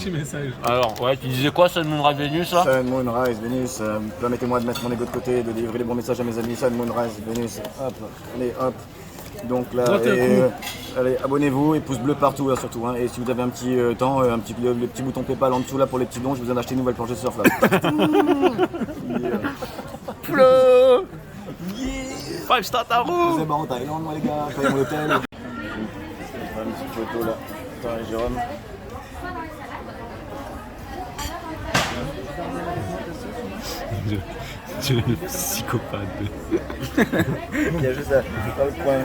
petit message. Alors, ouais, tu disais quoi, Sun Moon Rise Venus là? Sun, Moon, Rise, Vénus, permettez-moi de mettre mon ego de côté, de livrer les bons messages à mes amis. Sun, Moon, Rise, Vénus, hop, allez, hop. Donc là, allez, abonnez-vous et pouce bleu partout là, surtout. Hein. Et si vous avez un petit temps, le petit bouton PayPal en dessous là pour les petits dons, je vous ai acheté une nouvelle planche de surf là. Flow! Yeah! 5 Star Taro! Vous êtes en Thaïlande, moi les gars, payez mon hôtel. Je vais faire une petite photo là. Attends, Jérôme. Tu es le psychopathe. Il y a juste à le coin.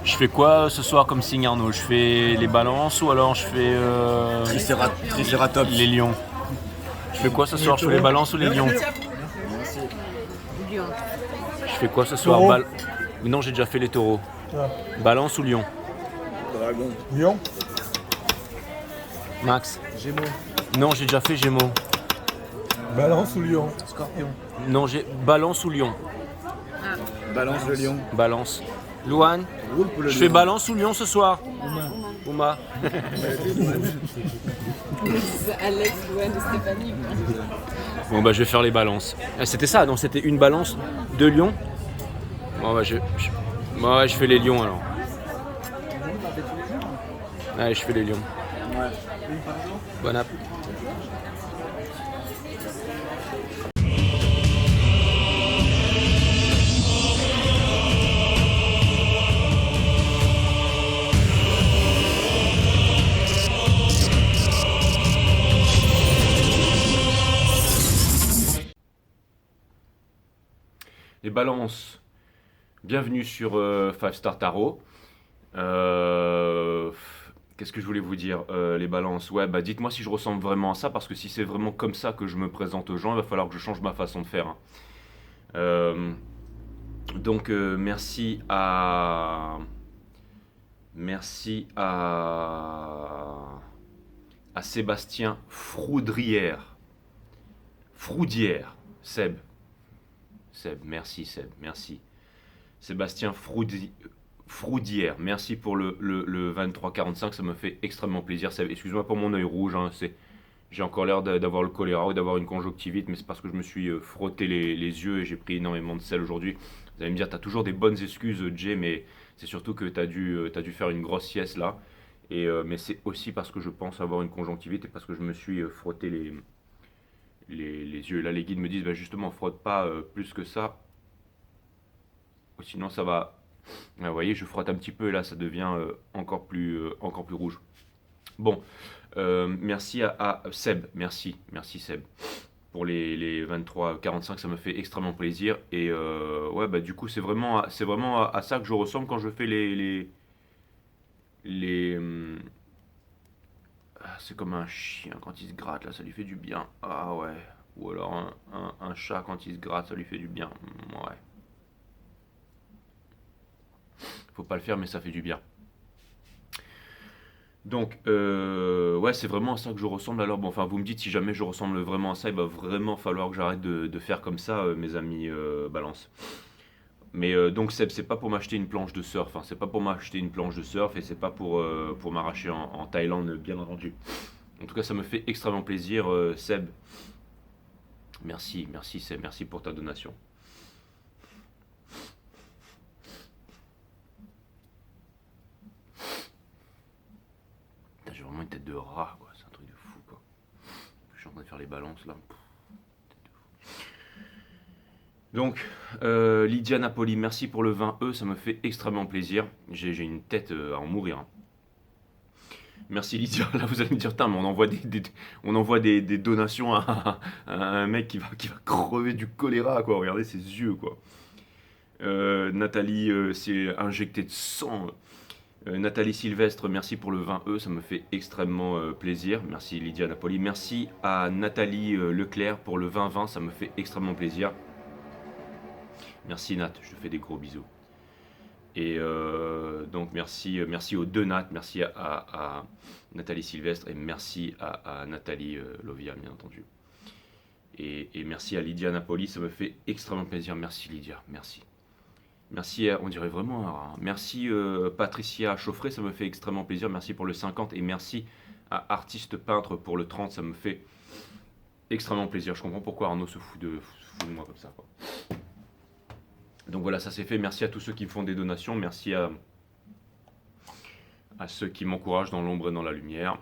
Je fais quoi ce soir comme signe, Arnaud? Je fais les balances ou alors je fais Triceratops. les lions? Je fais quoi ce soir? Je fais les balances ou les lions? Je fais quoi ce soir? Non, j'ai déjà fait les taureaux. Balance ou lion? Dragon. Lion. Max? Gémeaux. Non, j'ai déjà fait Gémeaux. Balance ou lion? Scorpion. Non, j'ai balance ou lion? Balance le lion. Balance. Louane? Je fais balance ou lion ce soir? Ouma. Alex, Louane et Stéphanie. Bon bah je vais faire les balances. C'était ça, donc c'était une balance, 2 lions. Bon bah je fais les lions alors. Allez, je fais les lions. Bon app. Les balances, bienvenue sur 5 Star Tarot. Qu'est-ce que je voulais vous dire, les balances? Ouais, bah dites-moi si je ressemble vraiment à ça, parce que si c'est vraiment comme ça que je me présente aux gens, il va falloir que je change ma façon de faire. Hein. Donc merci à Sébastien Froudière, Seb, merci Seb, merci. Sébastien Froudière, merci pour le 2345, ça me fait extrêmement plaisir. Seb, excuse-moi pour mon œil rouge, hein, j'ai encore l'air d'avoir le choléra ou d'avoir une conjonctivite, mais c'est parce que je me suis frotté les yeux et j'ai pris énormément de sel aujourd'hui. Vous allez me dire, t'as toujours des bonnes excuses, Jay, mais c'est surtout que t'as dû faire une grosse sieste là. Mais c'est aussi parce que je pense avoir une conjonctivite et parce que je me suis frotté les yeux. Là, les guides me disent, bah, justement, frotte pas plus que ça, ou sinon ça va. Vous voyez, je frotte un petit peu et là, ça devient encore plus rouge. Bon, merci à Seb, merci Seb. Pour les 23-45, ça me fait extrêmement plaisir. Et ouais, bah du coup, c'est vraiment à ça que je ressemble quand je fais c'est comme un chien quand il se gratte, là, ça lui fait du bien. Ah ouais. Ou alors un chat quand il se gratte, ça lui fait du bien. Ouais. Faut pas le faire, mais ça fait du bien. Donc, ouais, c'est vraiment à ça que je ressemble. Alors, bon, enfin, vous me dites si jamais je ressemble vraiment à ça, il va vraiment falloir que j'arrête de faire comme ça, mes amis balance. Mais donc, c'est pas pour m'acheter une planche de surf, hein, c'est pas pour m'acheter une planche de surf et c'est pas pour m'arracher en Thaïlande, bien entendu. En tout cas, ça me fait extrêmement plaisir, Seb. Merci Seb, merci pour ta donation. J'ai vraiment une tête de rat, quoi. C'est un truc de fou, quoi. Je suis en train de faire les balances là. Donc, Lydia Napoli, merci pour le 20E, ça me fait extrêmement plaisir. J'ai une tête à en mourir. Hein. Merci Lydia. Là, vous allez me dire, mais on envoie des donations à un mec qui va crever du choléra, quoi. Regardez ses yeux, quoi. Nathalie s'est injectée de sang. Nathalie Sylvestre, merci pour le 20E, ça me fait extrêmement plaisir. Merci Lydia Napoli. Merci à Nathalie Leclerc pour le 20-20, ça me fait extrêmement plaisir. Merci Nat, je te fais des gros bisous. Et donc merci aux deux Nat, merci à Nathalie Sylvestre et merci à Nathalie Lovia, bien entendu. Et merci à Lydia Napoli, ça me fait extrêmement plaisir. Merci Lydia, merci. Merci, on dirait vraiment. Merci Patricia Chauffret, ça me fait extrêmement plaisir. Merci pour le 50 et merci à Artiste Peintre pour le 30, ça me fait extrêmement plaisir. Je comprends pourquoi Arnaud se fout de moi comme ça, quoi. Donc voilà, ça c'est fait. Merci à tous ceux qui me font des donations. Merci à ceux qui m'encouragent dans l'ombre et dans la lumière.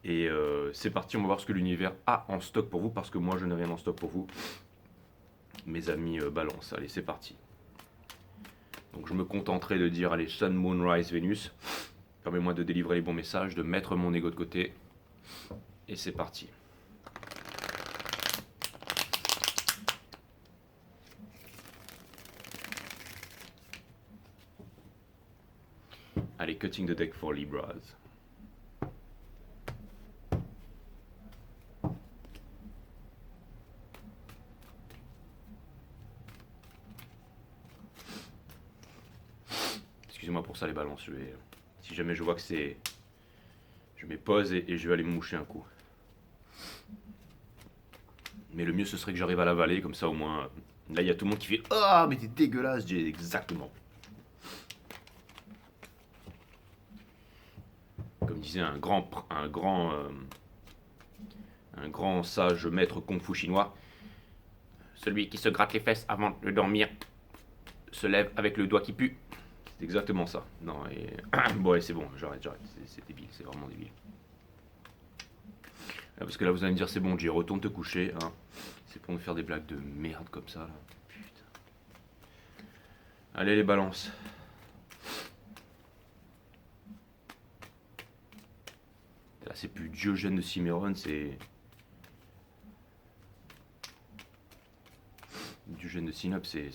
Et c'est parti, on va voir ce que l'univers a en stock pour vous, parce que moi je n'ai rien en stock pour vous. Mes amis balance, allez c'est parti. Donc je me contenterai de dire, allez, Sun, Moon, Rise, Vénus. Permets-moi de délivrer les bons messages, de mettre mon ego de côté. Et c'est parti. Allez, cutting the deck for Libras. Excusez-moi pour ça les balances, si jamais je vois que c'est... Je mets pause et je vais aller me moucher un coup. Mais le mieux ce serait que j'arrive à l'avaler, comme ça au moins... Là il y a tout le monde qui fait « Ah, mais t'es dégueulasse !» Je dis exactement. Comme disait un grand sage maître kung-fu chinois, celui qui se gratte les fesses avant de dormir se lève avec le doigt qui pue. C'est exactement ça. Non, et... bon, ouais, c'est bon, j'arrête. C'est débile, c'est vraiment débile. Parce que là, vous allez me dire, c'est bon, Jay, retourne te coucher. Hein. C'est pour nous faire des blagues de merde comme ça. Là. Putain. Allez, les balances. Là, c'est plus Diogène de Cimarron, c'est... Diogène de Sinope, c'est...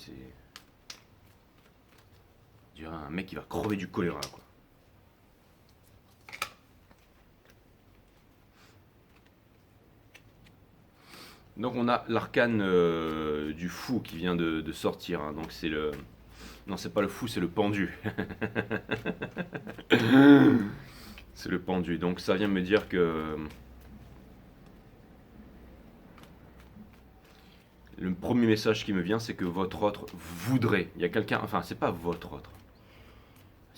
Je dirais un mec qui va crever du choléra, quoi. Donc on a l'arcane du fou qui vient de sortir. Hein. Donc c'est le... Non, c'est pas le fou, c'est le pendu. C'est le pendu. Donc ça vient me dire que... Le premier message qui me vient, c'est que votre autre voudrait. Il y a quelqu'un... Enfin, c'est pas votre autre.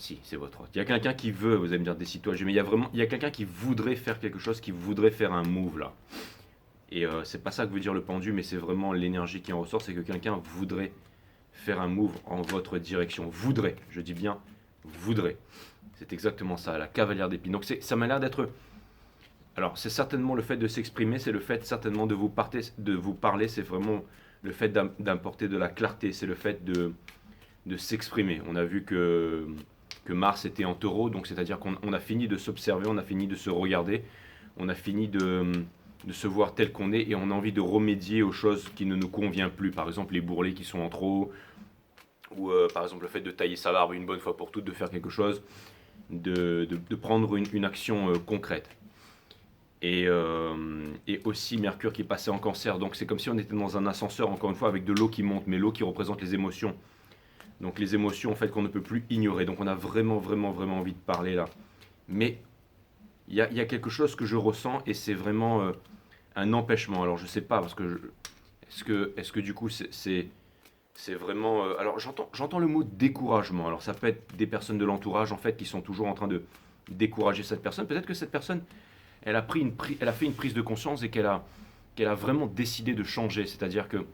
Si, c'est votre autre. Il y a quelqu'un qui veut, vous allez me dire, décide-toi, mais il y a quelqu'un qui voudrait faire quelque chose, qui voudrait faire un move là. Et c'est pas ça que veut dire le pendu, mais c'est vraiment l'énergie qui en ressort, c'est que quelqu'un voudrait faire un move en votre direction. Voudrait, je dis bien voudrait. C'est exactement ça, la cavalière d'épines. Donc ça m'a l'air d'être... Alors c'est certainement le fait de s'exprimer, c'est le fait certainement de vous parler, c'est vraiment le fait d'apporter de la clarté, c'est le fait de s'exprimer. On a vu que Mars était en taureau, donc c'est-à-dire qu'on a fini de s'observer, on a fini de se regarder, on a fini de se voir tel qu'on est et on a envie de remédier aux choses qui ne nous conviennent plus. Par exemple les bourrelets qui sont en trop, ou par exemple le fait de tailler sa barbe une bonne fois pour toutes, de faire quelque chose, de prendre une action concrète. Et aussi Mercure qui est passé en Cancer, donc c'est comme si on était dans un ascenseur, encore une fois, avec de l'eau qui monte, mais l'eau qui représente les émotions. Donc les émotions en fait qu'on ne peut plus ignorer. Donc on a vraiment envie de parler là. Mais il y a quelque chose que je ressens et c'est vraiment un empêchement. Alors je sais pas parce que est-ce que du coup c'est vraiment alors j'entends le mot découragement. Alors ça peut être des personnes de l'entourage en fait qui sont toujours en train de décourager cette personne. Peut-être que cette personne elle a fait une prise de conscience et qu'elle a vraiment décidé de changer. C'est-à-dire que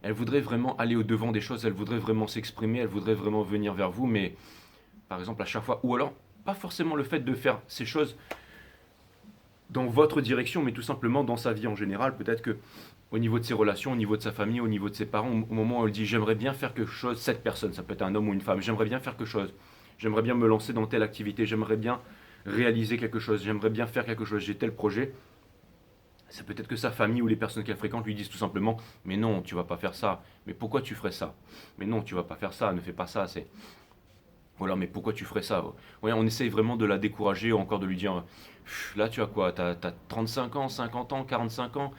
elle voudrait vraiment aller au-devant des choses, elle voudrait vraiment s'exprimer, elle voudrait vraiment venir vers vous, mais par exemple à chaque fois, ou alors pas forcément le fait de faire ces choses dans votre direction, mais tout simplement dans sa vie en général, peut-être que au niveau de ses relations, au niveau de sa famille, au niveau de ses parents, au moment où elle dit j'aimerais bien faire quelque chose, cette personne, ça peut être un homme ou une femme, j'aimerais bien faire quelque chose, j'aimerais bien me lancer dans telle activité, j'aimerais bien réaliser quelque chose, j'aimerais bien faire quelque chose, j'ai tel projet. C'est peut-être que sa famille ou les personnes qu'elle fréquente lui disent tout simplement « Mais non, tu vas pas faire ça. Mais pourquoi tu ferais ça? Mais non, tu vas pas faire ça, ne fais pas ça. » Voilà, mais pourquoi tu ferais ça? Ouais, on essaye vraiment de la décourager ou encore de lui dire « Là, tu as quoi? T'as 35 ans, 50 ans, 45 ans,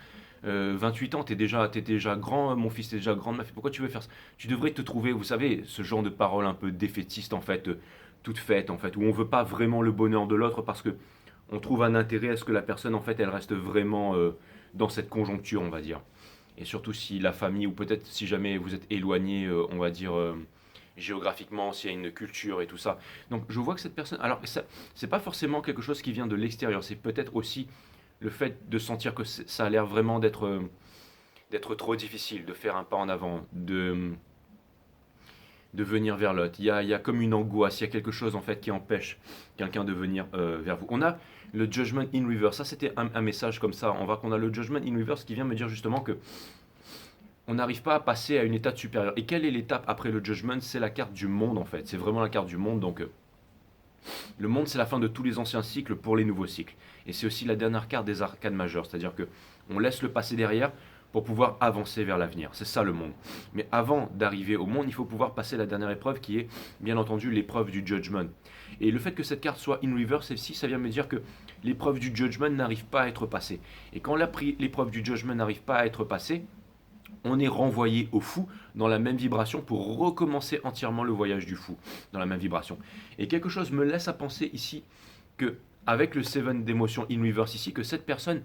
28 ans, t'es déjà grand, mon fils, t'es déjà grande, ma fille, pourquoi tu veux faire ça? » Tu devrais te trouver, vous savez, ce genre de paroles un peu défaitistes en fait, toutes faites en fait, où on veut pas vraiment le bonheur de l'autre parce que on trouve un intérêt à ce que la personne, en fait, elle reste vraiment dans cette conjoncture, on va dire. Et surtout si la famille, ou peut-être si jamais vous êtes éloigné, on va dire, géographiquement, s'il y a une culture et tout ça. Donc je vois que cette personne, alors ça, c'est pas forcément quelque chose qui vient de l'extérieur, c'est peut-être aussi le fait de sentir que ça a l'air vraiment d'être trop difficile, de faire un pas en avant, de venir vers l'autre. Il y a comme une angoisse, il y a quelque chose en fait qui empêche quelqu'un de venir vers vous. On a le Judgment in Reverse, ça c'était un message comme ça, on voit qu'on a le Judgment in Reverse qui vient me dire justement que on n'arrive pas à passer à une étape supérieure. Et quelle est l'étape après le Judgment? C'est la carte du monde en fait, c'est vraiment la carte du monde, donc le monde c'est la fin de tous les anciens cycles pour les nouveaux cycles. Et c'est aussi la dernière carte des arcades majeures, c'est-à-dire que on laisse le passé derrière pour pouvoir avancer vers l'avenir. C'est ça le monde. Mais avant d'arriver au monde, il faut pouvoir passer la dernière épreuve qui est, bien entendu, l'épreuve du Judgment. Et le fait que cette carte soit in reverse, ici, ça vient me dire que l'épreuve du Judgment n'arrive pas à être passée. Et quand l'épreuve du Judgment n'arrive pas à être passée, on est renvoyé au fou dans la même vibration pour recommencer entièrement le voyage du fou dans la même vibration. Et quelque chose me laisse à penser ici que, avec le Seven d'émotions in reverse ici, que cette personne,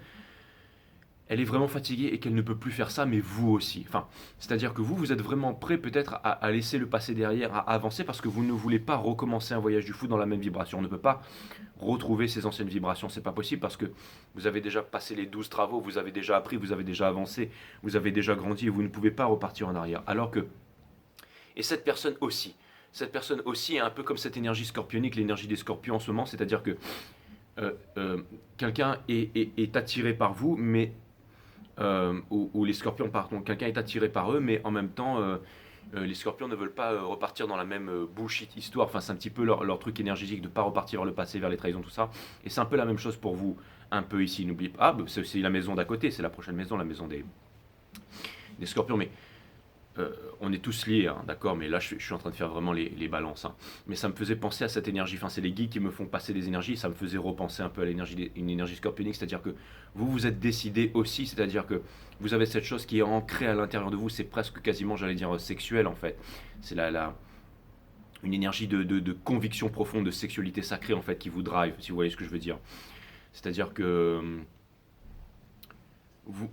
elle est vraiment fatiguée et qu'elle ne peut plus faire ça, mais vous aussi. Enfin, c'est-à-dire que vous êtes vraiment prêt peut-être à laisser le passé derrière, à avancer parce que vous ne voulez pas recommencer un voyage du fou dans la même vibration. On ne peut pas retrouver ces anciennes vibrations, c'est pas possible parce que vous avez déjà passé les 12 travaux, vous avez déjà appris, vous avez déjà avancé, vous avez déjà grandi et vous ne pouvez pas repartir en arrière. Alors que, et cette personne aussi est un peu comme cette énergie scorpionique, l'énergie des scorpions en ce moment, c'est-à-dire que quelqu'un est attiré par vous, mais ou les scorpions, pardon, quelqu'un est attiré par eux, mais en même temps, les scorpions ne veulent pas repartir dans la même bullshit histoire. Enfin, c'est un petit peu leur truc énergétique de ne pas repartir vers le passé, vers les trahisons, tout ça. Et c'est un peu la même chose pour vous, un peu ici. N'oubliez pas, c'est la maison d'à côté, c'est la prochaine maison, la maison des scorpions. Mais on est tous liés, hein, d'accord, mais là je suis en train de faire vraiment les balances. Hein. Mais ça me faisait penser à cette énergie, enfin c'est les guides qui me font passer des énergies, ça me faisait repenser un peu à une énergie scorpionique, c'est-à-dire que vous êtes décidé aussi, c'est-à-dire que vous avez cette chose qui est ancrée à l'intérieur de vous, c'est presque quasiment, j'allais dire, sexuel en fait. C'est une énergie de conviction profonde, de sexualité sacrée en fait qui vous drive, si vous voyez ce que je veux dire. C'est-à-dire que vous...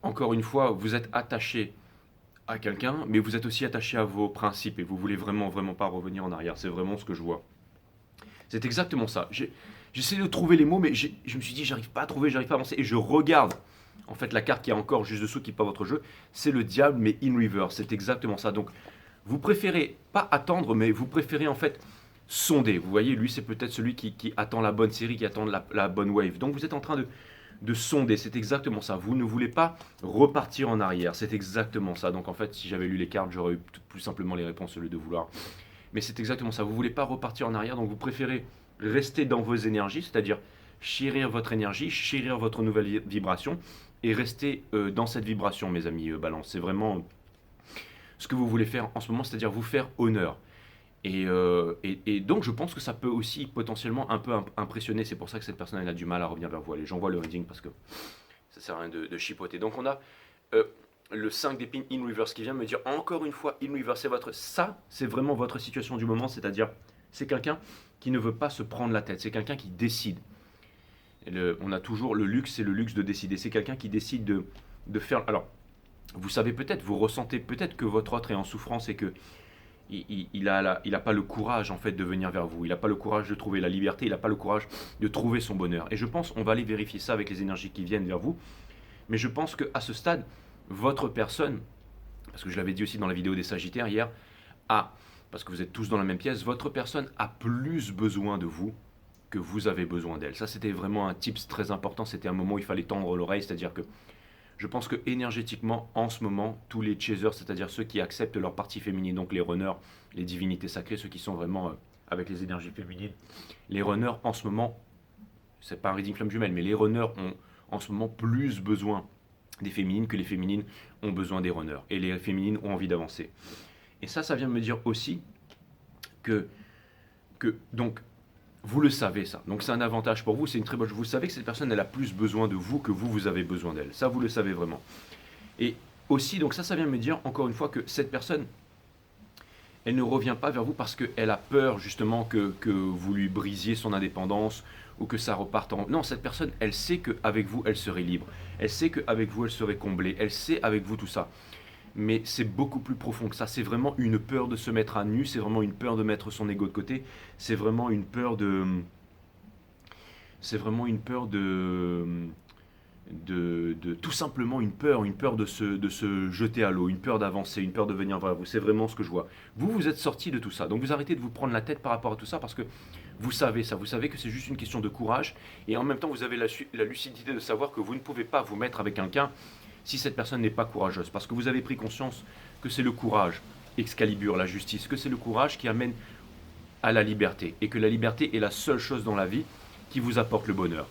Encore une fois, vous êtes attaché à quelqu'un, mais vous êtes aussi attaché à vos principes et vous voulez vraiment, vraiment pas revenir en arrière. C'est vraiment ce que je vois. C'est exactement ça. J'essaie de trouver les mots, mais je me suis dit, j'arrive pas à trouver, j'arrive pas à avancer. Et je regarde, en fait, la carte qui est encore juste dessous, qui n'est pas votre jeu, c'est le diable, mais in reverse. C'est exactement ça. Donc, vous préférez pas attendre, mais vous préférez en fait sonder. Vous voyez, lui, c'est peut-être celui qui attend la bonne série, qui attend la bonne wave. Donc, vous êtes en train de sonder, c'est exactement ça. Vous ne voulez pas repartir en arrière, c'est exactement ça. Donc en fait, si j'avais lu les cartes, j'aurais eu plus simplement les réponses au lieu de vouloir. Mais c'est exactement ça. Vous ne voulez pas repartir en arrière, donc vous préférez rester dans vos énergies, c'est-à-dire chérir votre énergie, chérir votre nouvelle vibration et rester dans cette vibration, mes amis Balance. C'est vraiment ce que vous voulez faire en ce moment, c'est-à-dire vous faire honneur. Et donc je pense que ça peut aussi potentiellement un peu impressionner. C'est pour ça que cette personne elle a du mal à revenir vers vous. Allez, j'envoie le reading parce que ça sert à rien de chipoter. Donc on a le 5 d'épines in reverse qui vient me dire encore une fois in reverse. C'est vraiment votre situation du moment. C'est-à-dire c'est quelqu'un qui ne veut pas se prendre la tête. C'est quelqu'un qui décide. On a toujours le luxe, c'est le luxe de décider. C'est quelqu'un qui décide de faire... Alors vous savez peut-être, vous ressentez peut-être que votre autre est en souffrance et que il a pas le courage en fait de venir vers vous, il n'a pas le courage de trouver la liberté, il n'a pas le courage de trouver son bonheur. Et je pense, on va aller vérifier ça avec les énergies qui viennent vers vous, mais je pense qu'à ce stade, votre personne, parce que je l'avais dit aussi dans la vidéo des Sagittaires hier, parce que vous êtes tous dans la même pièce, votre personne a plus besoin de vous que vous avez besoin d'elle. Ça c'était vraiment un tips très important, c'était un moment où il fallait tendre l'oreille, c'est-à-dire que je pense que énergétiquement, en ce moment, tous les chasers, c'est-à-dire ceux qui acceptent leur partie féminine, donc les runners, les divinités sacrées, ceux qui sont vraiment avec les énergies féminines, les runners en ce moment, c'est pas un reading flamme jumelle, mais les runners ont en ce moment plus besoin des féminines que les féminines ont besoin des runners. Et les féminines ont envie d'avancer. Et ça vient me dire aussi que donc, vous le savez ça, donc c'est un avantage pour vous, c'est une très bonne chose. Vous savez que cette personne elle a plus besoin de vous que vous avez besoin d'elle, ça vous le savez vraiment. Et aussi, donc ça vient me dire encore une fois que cette personne, elle ne revient pas vers vous parce qu'elle a peur justement que vous lui brisiez son indépendance ou que ça reparte en... Non, cette personne, elle sait qu'avec vous, elle serait libre. Elle sait qu'avec vous, elle serait comblée. Elle sait avec vous tout ça. Mais c'est beaucoup plus profond que ça. C'est vraiment une peur de se mettre à nu. C'est vraiment une peur de mettre son ego de côté. C'est vraiment une peur de... C'est vraiment une peur de tout simplement une peur de se jeter à l'eau, une peur d'avancer, une peur de venir vers vous. C'est vraiment ce que je vois. Vous, vous êtes sorti de tout ça. Donc vous arrêtez de vous prendre la tête par rapport à tout ça parce que vous savez ça. Vous savez que c'est juste une question de courage et en même temps vous avez la lucidité de savoir que vous ne pouvez pas vous mettre avec quelqu'un si cette personne n'est pas courageuse. Parce que vous avez pris conscience que c'est le courage, Excalibur, la justice, que c'est le courage qui amène à la liberté et que la liberté est la seule chose dans la vie qui vous apporte le bonheur.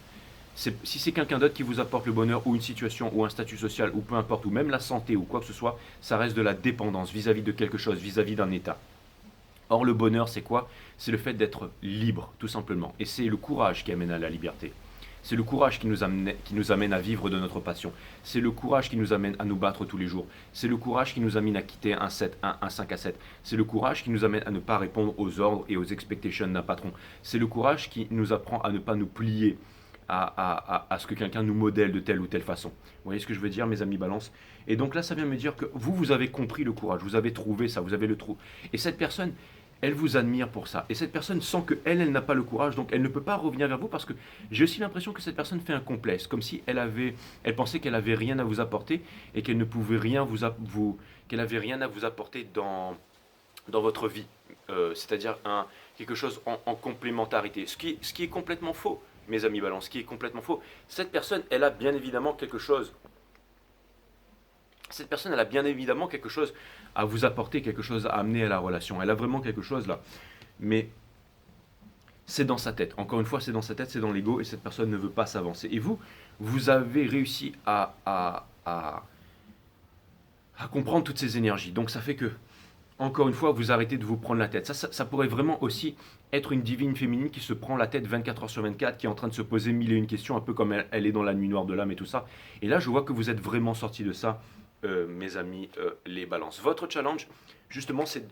Si c'est quelqu'un d'autre qui vous apporte le bonheur ou une situation ou un statut social ou peu importe, ou même la santé ou quoi que ce soit, ça reste de la dépendance vis-à-vis de quelque chose, vis-à-vis d'un état. Or le bonheur c'est quoi? C'est le fait d'être libre tout simplement. Et c'est le courage qui amène à la liberté. C'est le courage qui nous amène à vivre de notre passion. C'est le courage qui nous amène à nous battre tous les jours. C'est le courage qui nous amène à quitter un 5 à 7. C'est le courage qui nous amène à ne pas répondre aux ordres et aux expectations d'un patron. C'est le courage qui nous apprend à ne pas nous plier à ce que quelqu'un nous modèle de telle ou telle façon. Vous voyez ce que je veux dire, mes amis balance? Et donc là, ça vient me dire que vous avez compris le courage, vous avez trouvé ça, vous avez le trou. Et cette personne, elle vous admire pour ça. Et cette personne sent qu'elle n'a pas le courage, donc elle ne peut pas revenir vers vous parce que j'ai aussi l'impression que cette personne fait un complexe, comme si elle pensait qu'elle avait rien à vous apporter et qu'elle ne pouvait rien qu'elle avait rien à vous apporter dans votre vie. C'est-à-dire quelque chose en complémentarité. Ce qui est complètement faux. Mes amis balance, ce qui est complètement faux. Cette personne, elle a bien évidemment quelque chose. Cette personne, elle a bien évidemment quelque chose à vous apporter, quelque chose à amener à la relation. Elle a vraiment quelque chose là. Mais c'est dans sa tête. Encore une fois, c'est dans sa tête, c'est dans l'ego, et cette personne ne veut pas s'avancer. Et vous avez réussi à comprendre toutes ces énergies. Donc ça fait que, encore une fois, vous arrêtez de vous prendre la tête. Ça pourrait vraiment aussi être une divine féminine qui se prend la tête 24 heures sur 24, qui est en train de se poser mille et une questions, un peu comme elle est dans la nuit noire de l'âme et tout ça. Et là, je vois que vous êtes vraiment sortis de ça, mes amis, les balances. Votre challenge, justement, c'est,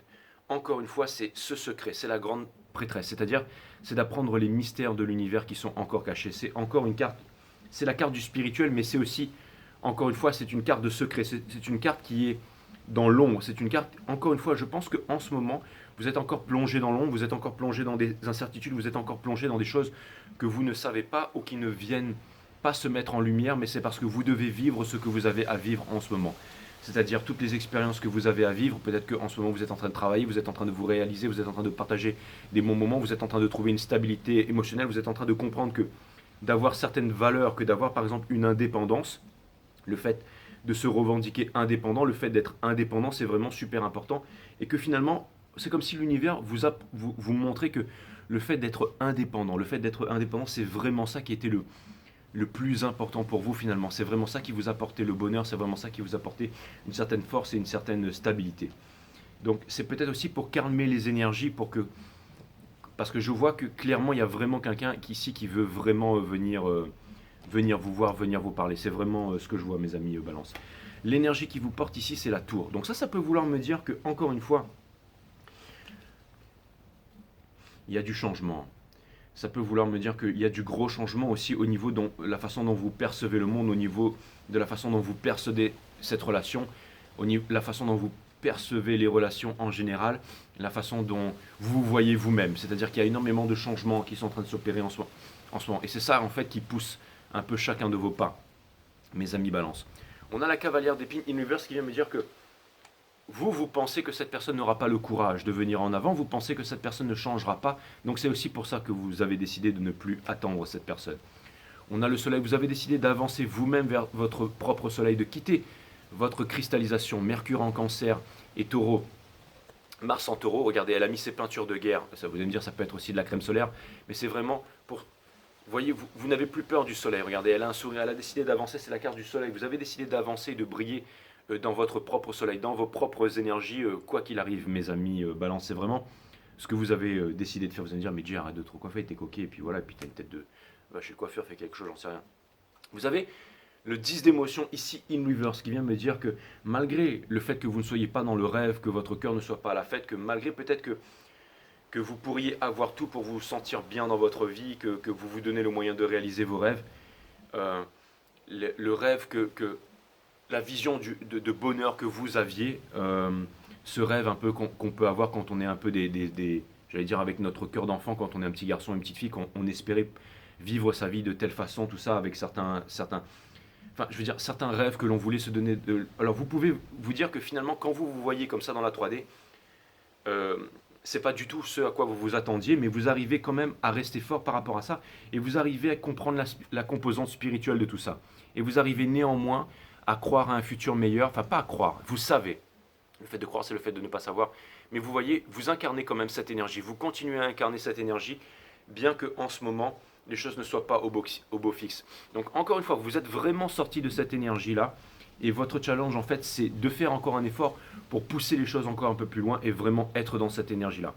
encore une fois, c'est ce secret, c'est la grande prêtresse. C'est-à-dire, c'est d'apprendre les mystères de l'univers qui sont encore cachés. C'est encore une carte, c'est la carte du spirituel, mais c'est aussi, encore une fois, c'est une carte de secret. C'est une carte qui est dans l'ombre. C'est une carte, encore une fois, je pense qu'en ce moment, vous êtes encore plongé dans l'ombre, vous êtes encore plongé dans des incertitudes, vous êtes encore plongé dans des choses que vous ne savez pas ou qui ne viennent pas se mettre en lumière, mais c'est parce que vous devez vivre ce que vous avez à vivre en ce moment. C'est-à-dire toutes les expériences que vous avez à vivre, peut-être qu'en ce moment vous êtes en train de travailler, vous êtes en train de vous réaliser, vous êtes en train de partager des bons moments, vous êtes en train de trouver une stabilité émotionnelle, vous êtes en train de comprendre que d'avoir certaines valeurs, que d'avoir par exemple une indépendance, le fait de se revendiquer indépendant, le fait d'être indépendant, c'est vraiment super important. Et que finalement, c'est comme si l'univers vous montrait que le fait d'être indépendant, c'est vraiment ça qui était le plus important pour vous finalement. C'est vraiment ça qui vous apportait le bonheur, c'est vraiment ça qui vous apportait une certaine force et une certaine stabilité. Donc c'est peut-être aussi pour calmer les énergies, parce que je vois que clairement il y a vraiment quelqu'un ici qui veut vraiment venir vous voir, venir vous parler. C'est vraiment ce que je vois, mes amis Balance. L'énergie qui vous porte ici, c'est la tour. Donc ça peut vouloir me dire que, encore une fois, il y a du changement. Ça peut vouloir me dire qu'il y a du gros changement aussi au niveau de la façon dont vous percevez le monde, au niveau de la façon dont vous percevez cette relation, au niveau, la façon dont vous percevez les relations en général, la façon dont vous voyez vous-même. C'est-à-dire qu'il y a énormément de changements qui sont en train de s'opérer en ce moment. Et c'est ça, en fait, qui pousse un peu chacun de vos pas, mes amis Balance. On a la cavalière d'épines Universe qui vient me dire que vous pensez que cette personne n'aura pas le courage de venir en avant, vous pensez que cette personne ne changera pas, donc c'est aussi pour ça que vous avez décidé de ne plus attendre cette personne. On a le soleil, vous avez décidé d'avancer vous-même vers votre propre soleil, de quitter votre cristallisation, Mercure en Cancer et Taureau, Mars en Taureau. Regardez, elle a mis ses peintures de guerre, ça vous allez me dire ça peut être aussi de la crème solaire, mais c'est vraiment pour... Vous voyez, vous n'avez plus peur du soleil, regardez, elle a un sourire, elle a décidé d'avancer, c'est la carte du soleil, vous avez décidé d'avancer et de briller dans votre propre soleil, dans vos propres énergies, quoi qu'il arrive, mes amis Balance, c'est vraiment ce que vous avez décidé de faire. Vous allez me dire, mais Dieu, arrête de trop coiffer, t'es coquet, et puis voilà, et puis t'as une tête de... Va chez le coiffeur, fais quelque chose, j'en sais rien. Vous avez le 10 d'émotion ici in reverse qui vient me dire que malgré le fait que vous ne soyez pas dans le rêve, que votre cœur ne soit pas à la fête, que malgré peut-être que vous pourriez avoir tout pour vous sentir bien dans votre vie, que vous vous donnez le moyen de réaliser vos rêves, le rêve la vision de bonheur que vous aviez, ce rêve un peu qu'on peut avoir quand on est un peu j'allais dire avec notre cœur d'enfant, quand on est un petit garçon, une petite fille, quand on espérait vivre sa vie de telle façon, tout ça, avec certains rêves que l'on voulait se donner. Alors vous pouvez vous dire que finalement, quand vous vous voyez comme ça dans la 3D, c'est pas du tout ce à quoi vous vous attendiez, mais vous arrivez quand même à rester fort par rapport à ça, et vous arrivez à comprendre la composante spirituelle de tout ça. Et vous arrivez néanmoins à croire à un futur meilleur, enfin pas à croire, vous savez. Le fait de croire, c'est le fait de ne pas savoir. Mais vous voyez, vous incarnez quand même cette énergie, vous continuez à incarner cette énergie, bien que en ce moment, les choses ne soient pas au beau fixe. Donc encore une fois, vous êtes vraiment sorti de cette énergie-là, et votre challenge en fait, c'est de faire encore un effort pour pousser les choses encore un peu plus loin et vraiment être dans cette énergie-là.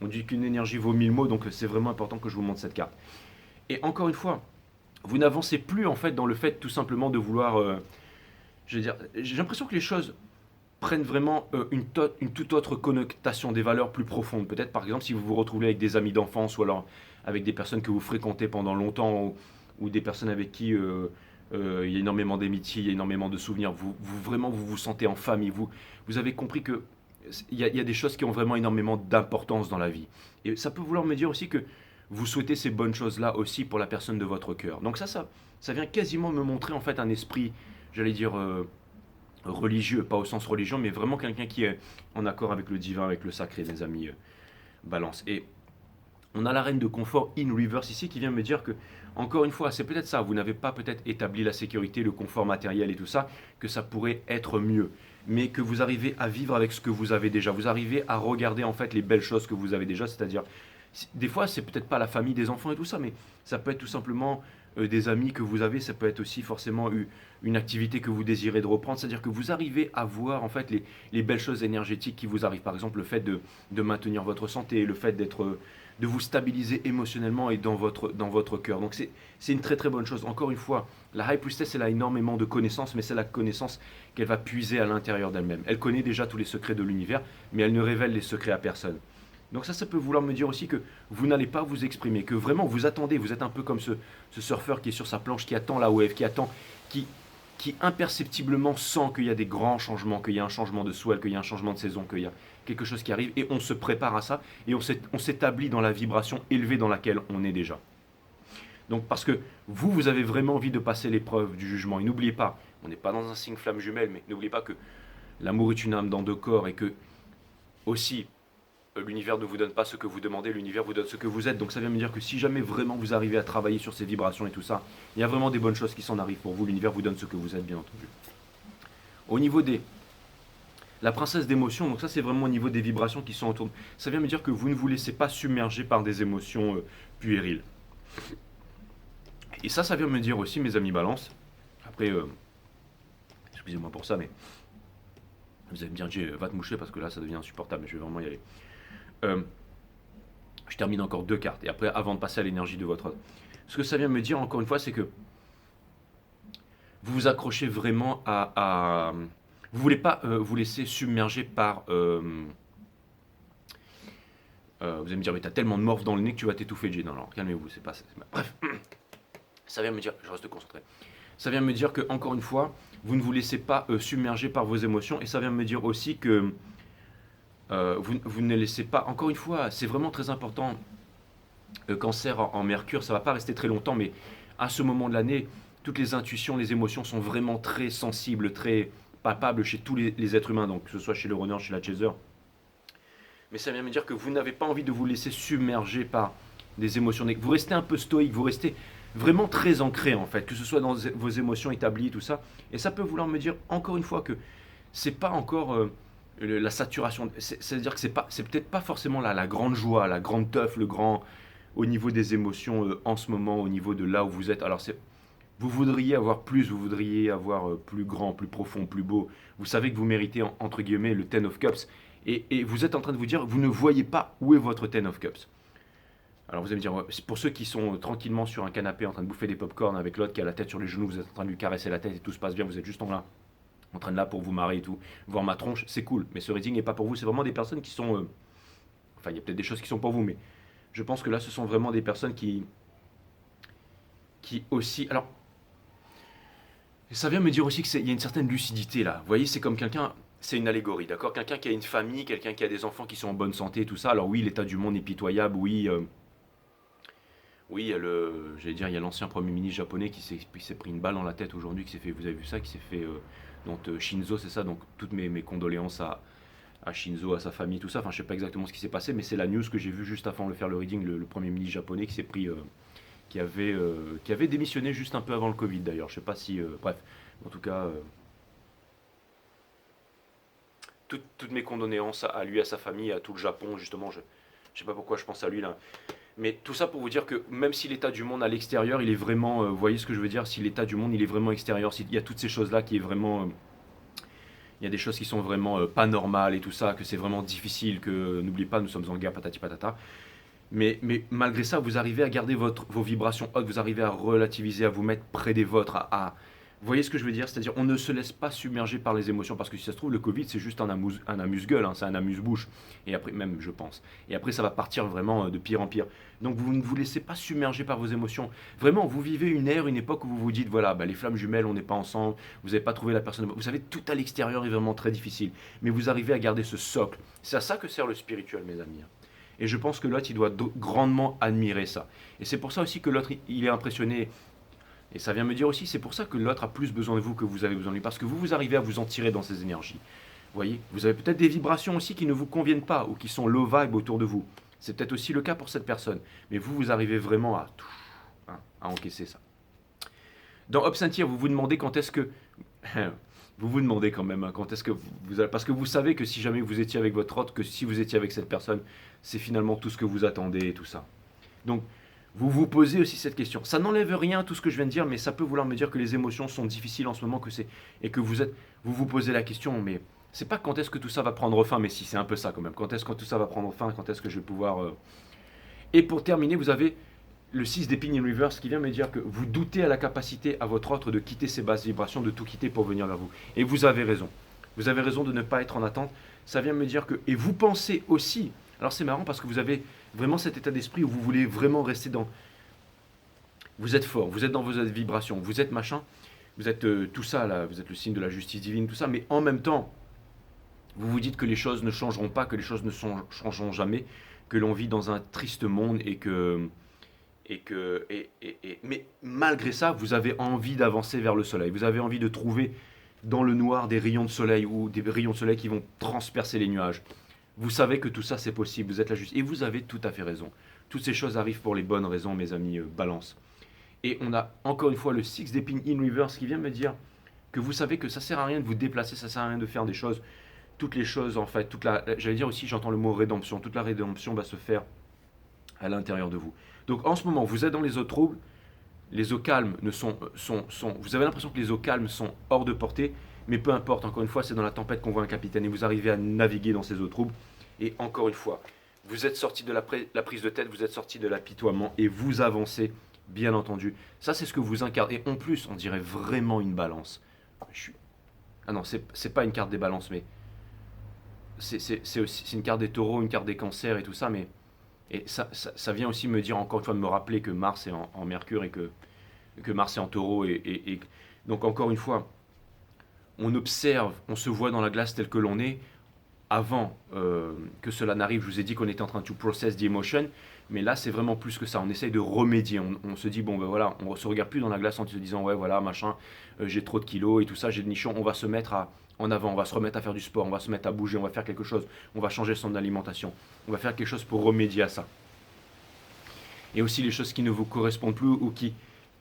On dit qu'une énergie vaut 1000 mots, donc c'est vraiment important que je vous montre cette carte. Et encore une fois, vous n'avancez plus en fait dans le fait tout simplement de vouloir... j'ai l'impression que les choses prennent vraiment une toute autre connotation, des valeurs plus profondes. Peut-être par exemple si vous vous retrouvez avec des amis d'enfance ou alors avec des personnes que vous fréquentez pendant longtemps ou des personnes avec qui il y a énormément d'amitié, il y a énormément de souvenirs. Vous vous sentez en famille. Vous avez compris que il y a des choses qui ont vraiment énormément d'importance dans la vie. Et ça peut vouloir me dire aussi que vous souhaitez ces bonnes choses-là aussi pour la personne de votre cœur. Donc ça vient quasiment me montrer en fait un esprit, j'allais dire religieux, pas au sens religion, mais vraiment quelqu'un qui est en accord avec le divin, avec le sacré, mes amis Balance. Et on a la reine de confort in reverse ici qui vient me dire que, encore une fois, c'est peut-être ça, vous n'avez pas peut-être établi la sécurité, le confort matériel et tout ça, que ça pourrait être mieux, mais que vous arrivez à vivre avec ce que vous avez déjà, vous arrivez à regarder en fait les belles choses que vous avez déjà, c'est-à-dire, des fois c'est peut-être pas la famille, des enfants et tout ça, mais ça peut être tout simplement des amis que vous avez, ça peut être aussi forcément une activité que vous désirez de reprendre, c'est-à-dire que vous arrivez à voir en fait les belles choses énergétiques qui vous arrivent, par exemple le fait de maintenir votre santé, le fait de vous stabiliser émotionnellement et dans votre cœur. Donc c'est une très très bonne chose. Encore une fois, la High Priestess, elle a énormément de connaissances, mais c'est la connaissance qu'elle va puiser à l'intérieur d'elle-même. Elle connaît déjà tous les secrets de l'univers, mais elle ne révèle les secrets à personne. Donc ça peut vouloir me dire aussi que vous n'allez pas vous exprimer, que vraiment vous attendez, vous êtes un peu comme ce surfeur qui est sur sa planche, qui attend la wave, qui imperceptiblement sent qu'il y a des grands changements, qu'il y a un changement de swell, qu'il y a un changement de saison, qu'il y a quelque chose qui arrive, et on se prépare à ça, et on s'établit dans la vibration élevée dans laquelle on est déjà. Donc parce que vous avez vraiment envie de passer l'épreuve du jugement, et n'oubliez pas, on n'est pas dans un signe flamme jumelle, mais n'oubliez pas que l'amour est une âme dans deux corps, et que aussi l'univers ne vous donne pas ce que vous demandez, l'univers vous donne ce que vous êtes. Donc ça vient me dire que si jamais vraiment vous arrivez à travailler sur ces vibrations et tout ça, il y a vraiment des bonnes choses qui s'en arrivent pour vous. L'univers vous donne ce que vous êtes, bien entendu. Au niveau la princesse d'émotions, donc ça c'est vraiment au niveau des vibrations qui sont autour. Ça vient me dire que vous ne vous laissez pas submerger par des émotions puériles. Et ça vient me dire aussi, mes amis Balance, après, excusez-moi pour ça, mais vous allez me dire, Jay, va te moucher parce que là ça devient insupportable, je vais vraiment y aller. Je termine encore 2 cartes, et après, avant de passer à l'énergie de votre... Ce que ça vient me dire, encore une fois, c'est que vous vous accrochez vraiment à vous voulez pas vous laisser submerger par... vous allez me dire, mais t'as tellement de morph dans le nez que tu vas t'étouffer, Jay. Non, calmez-vous, c'est pas... Bref, ça vient me dire... Je reste concentré. Ça vient me dire que, encore une fois, vous ne vous laissez pas submerger par vos émotions, et ça vient me dire aussi que vous ne laissez pas, encore une fois, c'est vraiment très important, cancer en Mercure, ça ne va pas rester très longtemps, mais à ce moment de l'année, toutes les intuitions, les émotions sont vraiment très sensibles, très palpables chez tous les êtres humains, donc que ce soit chez le runner, chez la chaser. Mais ça vient me dire que vous n'avez pas envie de vous laisser submerger par des émotions. Vous restez un peu stoïque, vous restez vraiment très ancré en fait, que ce soit dans vos émotions établies, tout ça. Et ça peut vouloir me dire, encore une fois, que c'est pas encore... la saturation, c'est-à-dire que c'est peut-être pas forcément la grande joie, la grande teuf, le grand au niveau des émotions en ce moment, au niveau de là où vous êtes. Alors vous voudriez avoir plus, vous voudriez avoir plus grand, plus profond, plus beau. Vous savez que vous méritez entre guillemets le Ten of Cups, et vous êtes en train de vous dire, vous ne voyez pas où est votre Ten of Cups. Alors vous allez me dire, ouais, c'est pour ceux qui sont tranquillement sur un canapé en train de bouffer des pop-corn avec l'autre qui a la tête sur les genoux, vous êtes en train de lui caresser la tête et tout se passe bien, vous êtes juste en train de là pour vous marrer et tout, voir ma tronche, c'est cool. Mais ce rating n'est pas pour vous, c'est vraiment des personnes qui sont... enfin, il y a peut-être des choses qui sont pour vous, mais je pense que là, ce sont vraiment des personnes qui aussi... Alors, ça vient me dire aussi qu'il y a une certaine lucidité là. Vous voyez, c'est comme quelqu'un... C'est une allégorie, d'accord? Quelqu'un qui a une famille, quelqu'un qui a des enfants qui sont en bonne santé, tout ça. Alors oui, l'état du monde est pitoyable, oui... oui, il y a j'allais dire, il y a l'ancien premier ministre japonais qui s'est pris une balle dans la tête aujourd'hui, qui s'est fait, vous avez vu ça, qui s'est fait, donc Shinzo, c'est ça, donc toutes mes condoléances à Shinzo, à sa famille, tout ça. Enfin, je sais pas exactement ce qui s'est passé, mais c'est la news que j'ai vue juste avant de faire le reading, le premier ministre japonais qui s'est pris, qui avait démissionné juste un peu avant le Covid d'ailleurs. Je sais pas si, bref, en tout cas, toutes mes condoléances à lui, à sa famille, à tout le Japon, justement. Je sais pas pourquoi je pense à lui là. Mais tout ça pour vous dire que même si l'état du monde à l'extérieur, il est vraiment, vous voyez ce que je veux dire, si l'état du monde il est vraiment extérieur, s'il y a toutes ces choses-là qui est vraiment, il y a des choses qui sont vraiment pas normales et tout ça, que c'est vraiment difficile, que n'oubliez pas, nous sommes en guerre, patati patata. Mais malgré ça, vous arrivez à garder vos vibrations hautes, vous arrivez à relativiser, à vous mettre près des vôtres, vous voyez ce que je veux dire? C'est-à-dire, on ne se laisse pas submerger par les émotions, parce que si ça se trouve, le Covid, c'est juste un amuse-gueule, hein, c'est un amuse-bouche, et après, même, je pense. Et après, ça va partir vraiment de pire en pire. Donc, vous ne vous laissez pas submerger par vos émotions. Vraiment, vous vivez une ère, une époque où vous vous dites, voilà, bah, les flammes jumelles, on n'est pas ensemble, vous n'avez pas trouvé la personne. Vous savez, tout à l'extérieur est vraiment très difficile. Mais vous arrivez à garder ce socle. C'est à ça que sert le spirituel, mes amis. Et je pense que l'autre, il doit grandement admirer ça. Et c'est pour ça aussi que l'autre, il est impressionné. Et ça vient me dire aussi, c'est pour ça que l'autre a plus besoin de vous que vous avez besoin de lui. Parce que vous arrivez à vous en tirer dans ces énergies. Vous voyez, vous avez peut-être des vibrations aussi qui ne vous conviennent pas ou qui sont low vibe autour de vous. C'est peut-être aussi le cas pour cette personne. Mais vous arrivez vraiment à encaisser ça. Dans Obsentir, vous vous demandez quand est-ce que... vous vous demandez quand même quand est-ce que vous allez... Parce que vous savez que si jamais vous étiez avec votre autre, que si vous étiez avec cette personne, c'est finalement tout ce que vous attendez et tout ça. Donc, vous vous posez aussi cette question. Ça n'enlève rien à tout ce que je viens de dire, mais ça peut vouloir me dire que les émotions sont difficiles en ce moment, et que vous vous posez la question, mais c'est pas quand est-ce que tout ça va prendre fin, mais si, c'est un peu ça quand même. Quand est-ce que tout ça va prendre fin, quand est-ce que je vais pouvoir... Et pour terminer, vous avez le 6 d'épines in reverse qui vient me dire que vous doutez à la capacité à votre autre de quitter ses basses vibrations, de tout quitter pour venir vers vous. Et vous avez raison. Vous avez raison de ne pas être en attente. Ça vient me dire que... Et vous pensez aussi... Alors c'est marrant parce que vous avez vraiment cet état d'esprit où vous voulez vraiment rester dans... Vous êtes fort, vous êtes dans vos vibrations, vous êtes machin, vous êtes tout ça là, vous êtes le signe de la justice divine, tout ça, mais en même temps, vous vous dites que les choses ne changeront pas, que les choses ne changeront jamais, que l'on vit dans un triste monde mais malgré ça, vous avez envie d'avancer vers le soleil, vous avez envie de trouver dans le noir des rayons de soleil ou des rayons de soleil qui vont transpercer les nuages. Vous savez que tout ça c'est possible, vous êtes la justice. Et vous avez tout à fait raison. Toutes ces choses arrivent pour les bonnes raisons, mes amis, balance. Et on a encore une fois le 6 d'épines in reverse qui vient me dire que vous savez que ça sert à rien de vous déplacer, ça sert à rien de faire des choses. Toutes les choses en fait, j'allais dire aussi, j'entends le mot rédemption, toute la rédemption va se faire à l'intérieur de vous. Donc en ce moment, vous êtes dans les eaux troubles, les eaux calmes vous avez l'impression que les eaux calmes sont hors de portée, mais peu importe, encore une fois, c'est dans la tempête qu'on voit un capitaine et vous arrivez à naviguer dans ces eaux troubles. Et encore une fois, vous êtes sorti de la prise de tête, vous êtes sorti de l'apitoiement et vous avancez, bien entendu. Ça, c'est ce que vous incarnez. Et en plus, on dirait vraiment une balance. Ah non, c'est pas une carte des balances, mais c'est une carte des taureaux, une carte des cancers et tout ça, mais et ça vient aussi me dire, encore une fois, de me rappeler que Mars est en Mercure et que Mars est en taureau. Et donc, encore une fois, on observe, on se voit dans la glace tel que l'on est. Avant que cela n'arrive, je vous ai dit qu'on était en train de process the emotion, mais là c'est vraiment plus que ça, on essaye de remédier, on se dit bon ben voilà, on ne se regarde plus dans la glace en se disant ouais voilà machin, j'ai trop de kilos et tout ça, j'ai de nichons, on va se mettre en avant, on va se remettre à faire du sport, on va se mettre à bouger, on va faire quelque chose, on va changer son alimentation, on va faire quelque chose pour remédier à ça. Et aussi les choses qui ne vous correspondent plus ou qui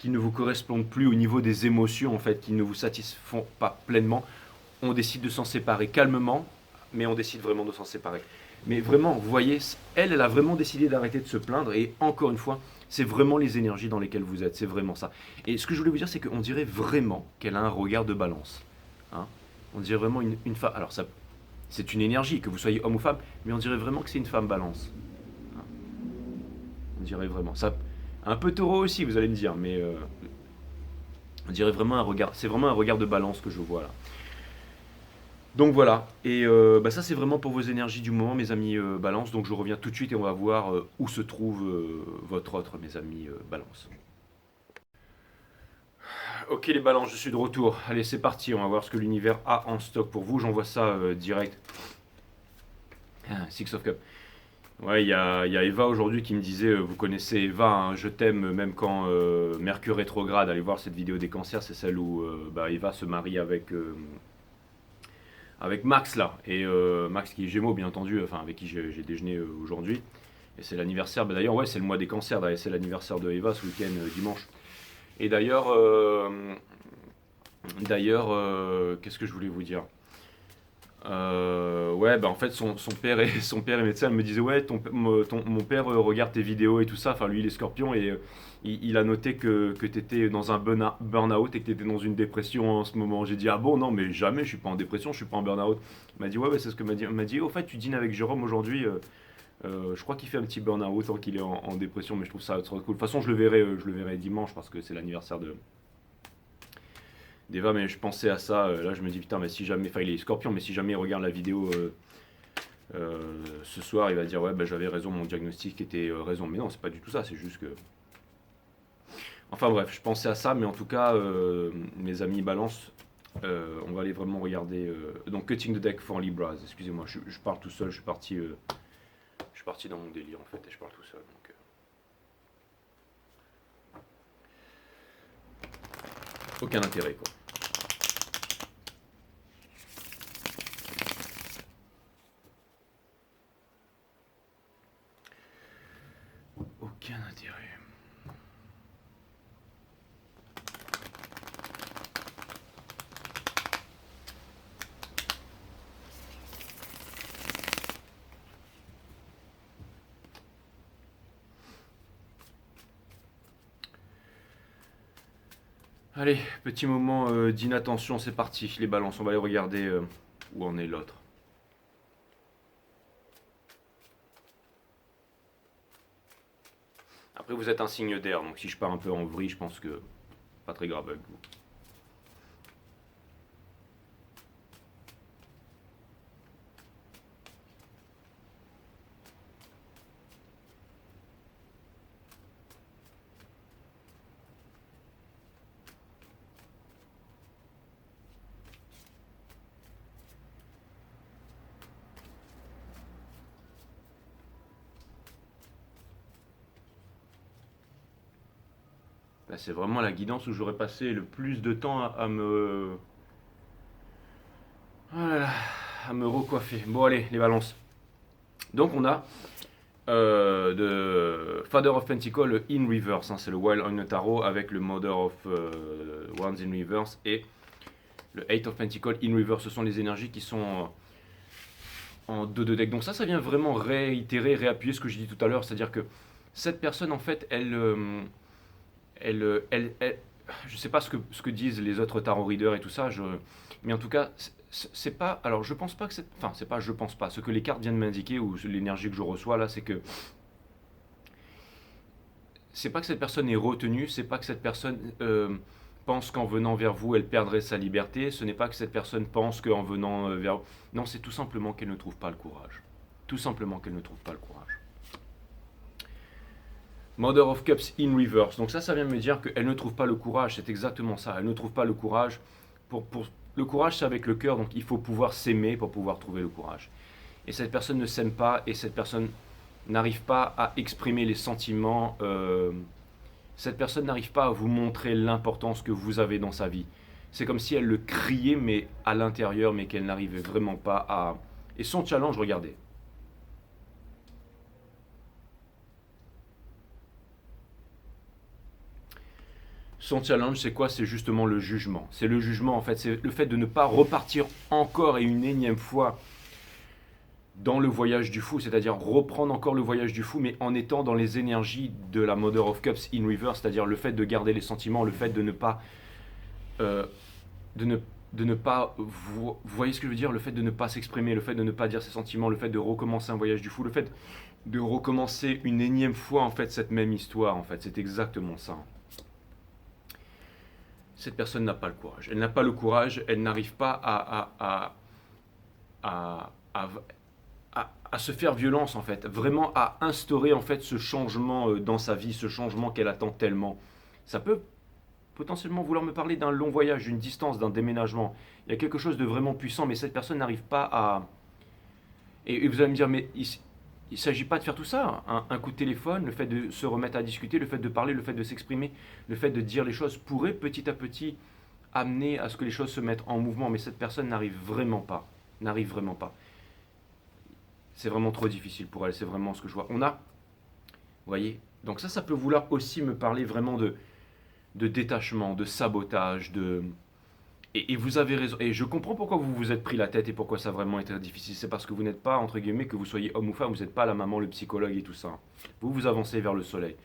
ne vous correspondent plus au niveau des émotions en fait, qui ne vous satisfont pas pleinement, on décide de s'en séparer calmement, mais on décide vraiment de s'en séparer. Mais vraiment, vous voyez, elle a vraiment décidé d'arrêter de se plaindre, et encore une fois, c'est vraiment les énergies dans lesquelles vous êtes, c'est vraiment ça. Et ce que je voulais vous dire, c'est qu'on dirait vraiment qu'elle a un regard de balance. Hein, on dirait vraiment une femme, alors ça, c'est une énergie, que vous soyez homme ou femme, mais on dirait vraiment que c'est une femme balance. Hein, dirait vraiment. Ça, un peu taureau aussi, vous allez me dire, mais on dirait vraiment un regard. C'est vraiment un regard de balance que je vois là. Donc voilà, et ça c'est vraiment pour vos énergies du moment, mes amis balance. Donc je reviens tout de suite et on va voir où se trouve votre autre, mes amis balance. Ok les balances, je suis de retour. Allez, c'est parti, on va voir ce que l'univers a en stock pour vous. J'envoie ça direct. Six of Cups. Ouais, il y a Eva aujourd'hui qui me disait, vous connaissez Eva, hein, je t'aime, même quand Mercure rétrograde. Allez voir cette vidéo des cancers, c'est celle où Eva se marie avec Max là. Et Max qui est Gémeaux, bien entendu, enfin avec qui j'ai déjeuné aujourd'hui. Et c'est l'anniversaire, d'ailleurs, ouais, c'est le mois des cancers, c'est l'anniversaire de Eva ce week-end, dimanche. Et d'ailleurs, qu'est-ce que je voulais vous dire? Ouais, en fait, son père est médecin. Elle me disait, ouais, mon père regarde tes vidéos et tout ça. Enfin, lui, il est scorpion et il a noté que tu étais dans un burn-out et que tu étais dans une dépression en ce moment. J'ai dit, ah bon, non, mais jamais, je suis pas en dépression, je suis pas en burn-out. Il m'a dit, ouais, c'est ce que m'a dit. Il m'a dit, au fait, tu dînes avec Jérôme aujourd'hui. Je crois qu'il fait un petit burn-out tant qu'il est en dépression, mais je trouve ça trop cool. De toute façon, je le verrai dimanche parce que c'est l'anniversaire d'Eva, mais je pensais à ça. Là, je me dis, putain, mais si jamais. Enfin, il est scorpion, mais si jamais il regarde la vidéo ce soir, il va dire, ouais, j'avais raison, mon diagnostic était raison. Mais non, c'est pas du tout ça, c'est juste que. Enfin, bref, je pensais à ça, mais en tout cas, mes amis balance, on va aller vraiment regarder. Donc, Cutting the Deck for Libras, excusez-moi, je parle tout seul, je suis parti dans mon délire en fait et je parle tout seul. Donc, aucun intérêt quoi. Aucun intérêt. Allez, petit moment d'inattention, c'est parti. Les balances, on va aller regarder où en est l'autre. Après, vous êtes un signe d'air, donc si je pars un peu en vrille, je pense que pas très grave avec vous. Là, c'est vraiment la guidance où j'aurais passé le plus de temps à me... Oh là là, à me recoiffer. Bon allez, les balances. Donc on a de Father of Pentacle in reverse, hein, c'est le Wild on the Tarot avec le Mother of Wands in reverse et le Eight of Pentacle in reverse. Ce sont les énergies qui sont en 2 de deck. Donc ça vient vraiment réitérer, réappuyer ce que j'ai dit tout à l'heure, c'est-à-dire que cette personne en fait, elle je sais pas ce que disent les autres tarot readers et tout ça, mais en tout cas, c'est pas. Alors, je pense pas que c'est. Enfin, c'est pas. Je pense pas. Ce que les cartes viennent m'indiquer ou l'énergie que je reçois là, c'est que c'est pas que cette personne est retenue, c'est pas que cette personne pense qu'en venant vers vous, elle perdrait sa liberté. Ce n'est pas que cette personne pense qu'en venant vers vous. Non, c'est tout simplement qu'elle ne trouve pas le courage. Tout simplement qu'elle ne trouve pas le courage. Mother of Cups in reverse. Donc ça vient me dire qu'elle ne trouve pas le courage. C'est exactement ça. Elle ne trouve pas le courage. Le courage, c'est avec le cœur. Donc il faut pouvoir s'aimer pour pouvoir trouver le courage. Et cette personne ne s'aime pas. Et cette personne n'arrive pas à exprimer les sentiments. Cette personne n'arrive pas à vous montrer l'importance que vous avez dans sa vie. C'est comme si elle le criait, mais à l'intérieur, mais qu'elle n'arrivait vraiment pas à... Et son challenge, regardez. Son challenge, c'est quoi? C'est justement le jugement. C'est le jugement, en fait. C'est le fait de ne pas repartir encore et une énième fois dans le voyage du fou, c'est-à-dire reprendre encore le voyage du fou, mais en étant dans les énergies de la Mother of Cups in reverse, c'est-à-dire le fait de garder les sentiments, le fait de ne pas... vous voyez ce que je veux dire? Le fait de ne pas s'exprimer, le fait de ne pas dire ses sentiments, le fait de recommencer un voyage du fou, le fait de recommencer une énième fois en fait cette même histoire. En fait, c'est exactement ça. Cette personne n'a pas le courage. Elle n'a pas le courage. Elle n'arrive pas à se faire violence en fait, vraiment à instaurer en fait ce changement dans sa vie, ce changement qu'elle attend tellement. Ça peut potentiellement vouloir me parler d'un long voyage, d'une distance, d'un déménagement. Il y a quelque chose de vraiment puissant, mais cette personne n'arrive pas à... Et vous allez me dire, mais il ne s'agit pas de faire tout ça. Un coup de téléphone, le fait de se remettre à discuter, le fait de parler, le fait de s'exprimer, le fait de dire les choses pourrait petit à petit amener à ce que les choses se mettent en mouvement, mais cette personne n'arrive vraiment pas. N'arrive vraiment pas. C'est vraiment trop difficile pour elle, c'est vraiment ce que je vois. Vous voyez, donc ça peut vouloir aussi me parler vraiment de détachement, de sabotage, Et vous avez raison, et je comprends pourquoi vous vous êtes pris la tête et pourquoi ça a vraiment été difficile. C'est parce que vous n'êtes pas, entre guillemets, que vous soyez homme ou femme, vous n'êtes pas la maman, le psychologue et tout ça. Vous avancez vers le soleil.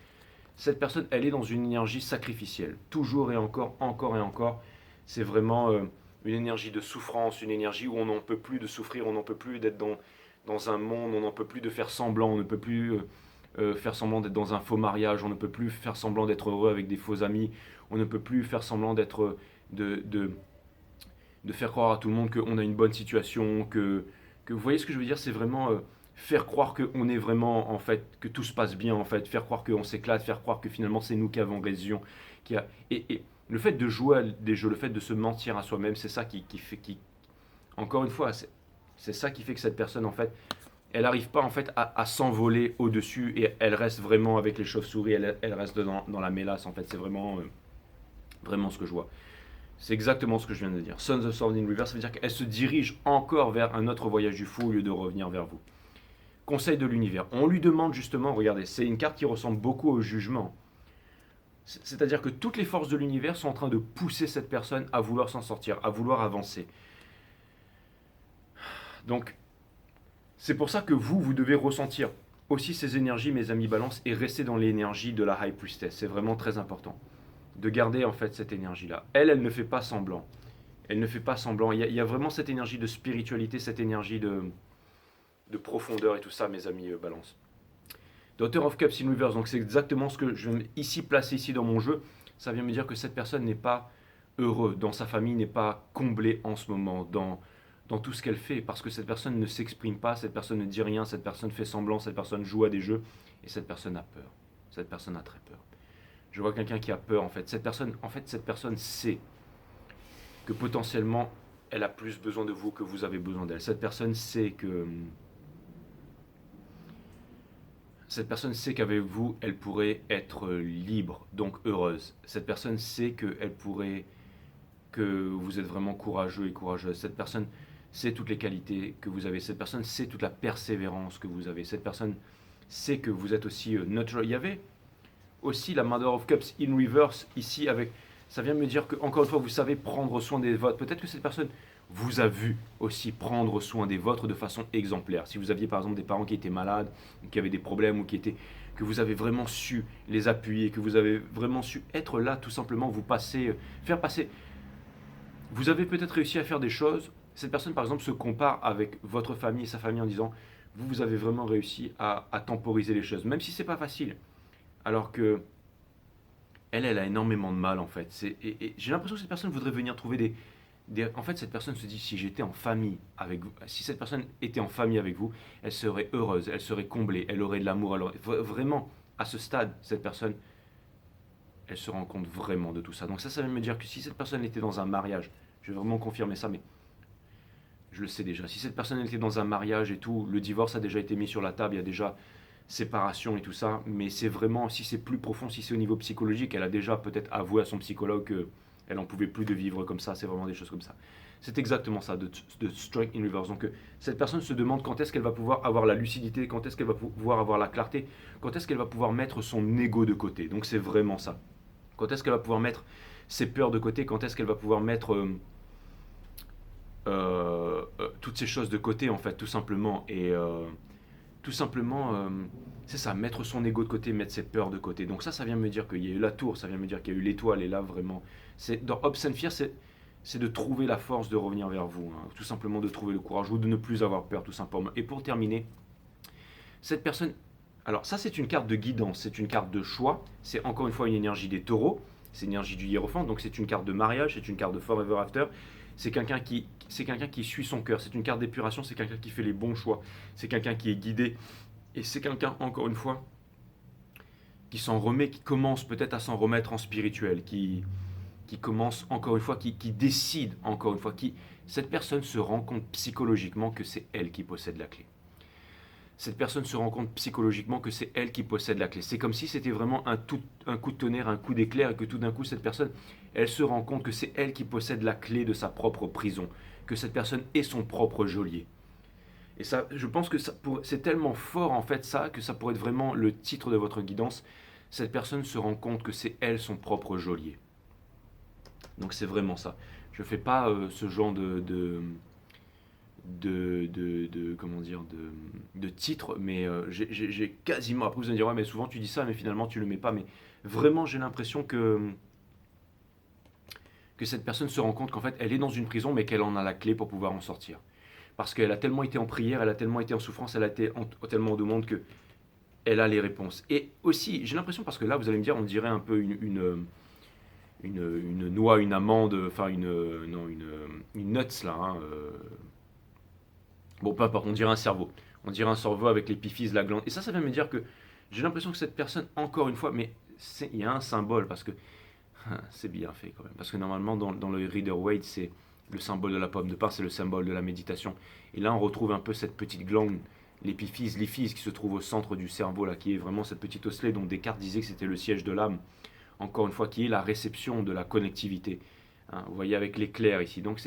Cette personne, elle est dans une énergie sacrificielle, toujours et encore, encore et encore. C'est vraiment une énergie de souffrance, une énergie où on n'en peut plus de souffrir, on n'en peut plus d'être dans un monde, on n'en peut plus de faire semblant, on ne peut plus faire semblant d'être dans un faux mariage, on ne peut plus faire semblant d'être heureux avec des faux amis, on ne peut plus faire semblant d'être de faire croire à tout le monde qu'on a une bonne situation, que vous voyez ce que je veux dire, c'est vraiment faire croire qu'on est vraiment, en fait, que tout se passe bien, en fait, faire croire qu'on s'éclate, faire croire que finalement c'est nous qui avons raison. Et le fait de jouer à des jeux, le fait de se mentir à soi-même, c'est ça qui fait, encore une fois, c'est ça qui fait que cette personne, en fait, elle n'arrive pas en fait à s'envoler au-dessus et elle reste vraiment avec les chauves-souris, elle reste dans la mélasse, en fait, c'est vraiment, vraiment ce que je vois. C'est exactement ce que je viens de dire. Sons of Sword in Reverse, ça veut dire qu'elle se dirige encore vers un autre voyage du fou au lieu de revenir vers vous. Conseil de l'univers. On lui demande justement, regardez, c'est une carte qui ressemble beaucoup au jugement. C'est-à-dire que toutes les forces de l'univers sont en train de pousser cette personne à vouloir s'en sortir, à vouloir avancer. Donc, c'est pour ça que vous devez ressentir aussi ces énergies, mes amis balance, et rester dans l'énergie de la High Priestess. C'est vraiment très important de garder en fait cette énergie-là. Elle ne fait pas semblant. Elle ne fait pas semblant. Il y a vraiment cette énergie de spiritualité, cette énergie de profondeur et tout ça, mes amis balance. Daughter of Cups in Reverse, donc c'est exactement ce que je vais ici placer ici dans mon jeu. Ça vient me dire que cette personne n'est pas heureuse, dans sa famille n'est pas comblée en ce moment, dans tout ce qu'elle fait, parce que cette personne ne s'exprime pas, cette personne ne dit rien, cette personne fait semblant, cette personne joue à des jeux, et cette personne a peur. Cette personne a très peur. Je vois quelqu'un qui a peur, en fait. Cette personne sait que potentiellement, elle a plus besoin de vous que vous avez besoin d'elle. Cette personne sait qu'avec vous, elle pourrait être libre, donc heureuse. Cette personne sait que vous êtes vraiment courageux et courageuse. Cette personne sait toutes les qualités que vous avez. Cette personne sait toute la persévérance que vous avez. Cette personne sait que vous êtes aussi natural. Il y avait aussi la Mother of Cups in Reverse ici avec... Ça vient me dire que, encore une fois, vous savez prendre soin des vôtres. Peut-être que cette personne vous a vu aussi prendre soin des vôtres de façon exemplaire. Si vous aviez par exemple des parents qui étaient malades, ou qui avaient des problèmes, ou que vous avez vraiment su les appuyer, que vous avez vraiment su être là, tout simplement, faire passer... Vous avez peut-être réussi à faire des choses. Cette personne, par exemple, se compare avec votre famille et sa famille en disant, vous avez vraiment réussi à temporiser les choses, même si c'est pas facile. Alors que elle a énormément de mal en fait. Et j'ai l'impression que cette personne voudrait venir trouver En fait, cette personne se dit, si j'étais en famille avec vous, si cette personne était en famille avec vous, elle serait heureuse, elle serait comblée, elle aurait de l'amour. Vraiment, à ce stade, cette personne, elle se rend compte vraiment de tout ça. Donc ça veut me dire que si cette personne était dans un mariage, je vais vraiment confirmer ça, mais je le sais déjà. Si cette personne était dans un mariage et tout, le divorce a déjà été mis sur la table, il y a déjà séparation et tout ça, mais c'est vraiment, si c'est plus profond, si c'est au niveau psychologique, elle a déjà peut-être avoué à son psychologue qu'elle n'en pouvait plus de vivre comme ça, c'est vraiment des choses comme ça. C'est exactement ça, de Strike in Reverse. Donc cette personne se demande quand est-ce qu'elle va pouvoir avoir la lucidité, quand est-ce qu'elle va pouvoir avoir la clarté, quand est-ce qu'elle va pouvoir mettre son ego de côté. Donc c'est vraiment ça. Quand est-ce qu'elle va pouvoir mettre ses peurs de côté, quand est-ce qu'elle va pouvoir mettre toutes ces choses de côté, en fait, tout simplement. Et tout simplement, c'est ça, mettre son ego de côté, mettre ses peurs de côté. Donc ça vient me dire qu'il y a eu la tour, ça vient me dire qu'il y a eu l'étoile, et là, vraiment, dans Hopes and Fear, c'est de trouver la force de revenir vers vous, hein, tout simplement de trouver le courage, ou de ne plus avoir peur, tout simplement. Et pour terminer, cette personne Alors ça, c'est une carte de guidance, c'est une carte de choix. C'est encore une fois une énergie des taureaux. C'est une énergie du hiérophante, donc c'est une carte de mariage, c'est une carte de forever after. C'est quelqu'un qui suit son cœur. C'est une carte d'épuration, c'est quelqu'un qui fait les bons choix. C'est quelqu'un qui est guidé. Et c'est quelqu'un, encore une fois, qui s'en remet, qui commence peut-être à s'en remettre en spirituel, qui commence, encore une fois, qui décide, encore une fois, cette personne se rend compte psychologiquement que c'est elle qui possède la clé. Cette personne se rend compte psychologiquement que c'est elle qui possède la clé. C'est comme si c'était vraiment un coup de tonnerre, un coup d'éclair, et que tout d'un coup, cette personne, elle se rend compte que c'est elle qui possède la clé de sa propre prison, que cette personne est son propre geôlier. Et ça, je pense que c'est tellement fort, en fait, ça, que ça pourrait être vraiment le titre de votre guidance. Cette personne se rend compte que c'est elle son propre geôlier. Donc c'est vraiment ça. Je ne fais pas ce genre comment dire, de titre, mais j'ai quasiment, après vous allez me dire ouais mais souvent tu dis ça mais finalement tu le mets pas, mais vraiment j'ai l'impression que cette personne se rend compte qu'en fait elle est dans une prison mais qu'elle en a la clé pour pouvoir en sortir, parce qu'elle a tellement été en prière, elle a tellement été en souffrance, elle a été tellement en demande que elle a les réponses. Et aussi j'ai l'impression, parce que là vous allez me dire on dirait un peu une noix, une amande, enfin une nuts là, hein, bon, peu importe, on dirait un cerveau. On dirait un cerveau avec l'épiphyse, la glande. Et ça vient me dire que j'ai l'impression que cette personne, encore une fois, mais il y a un symbole, parce que c'est bien fait quand même. Parce que normalement, dans le Rider-Waite, c'est le symbole de la pomme de pin, c'est le symbole de la méditation. Et là, on retrouve un peu cette petite glande, l'épiphyse, l'éphyse qui se trouve au centre du cerveau, là, qui est vraiment cette petite osselet dont Descartes disait que c'était le siège de l'âme. Encore une fois, qui est la réception de la connectivité. Hein, vous voyez avec l'éclair ici. Donc,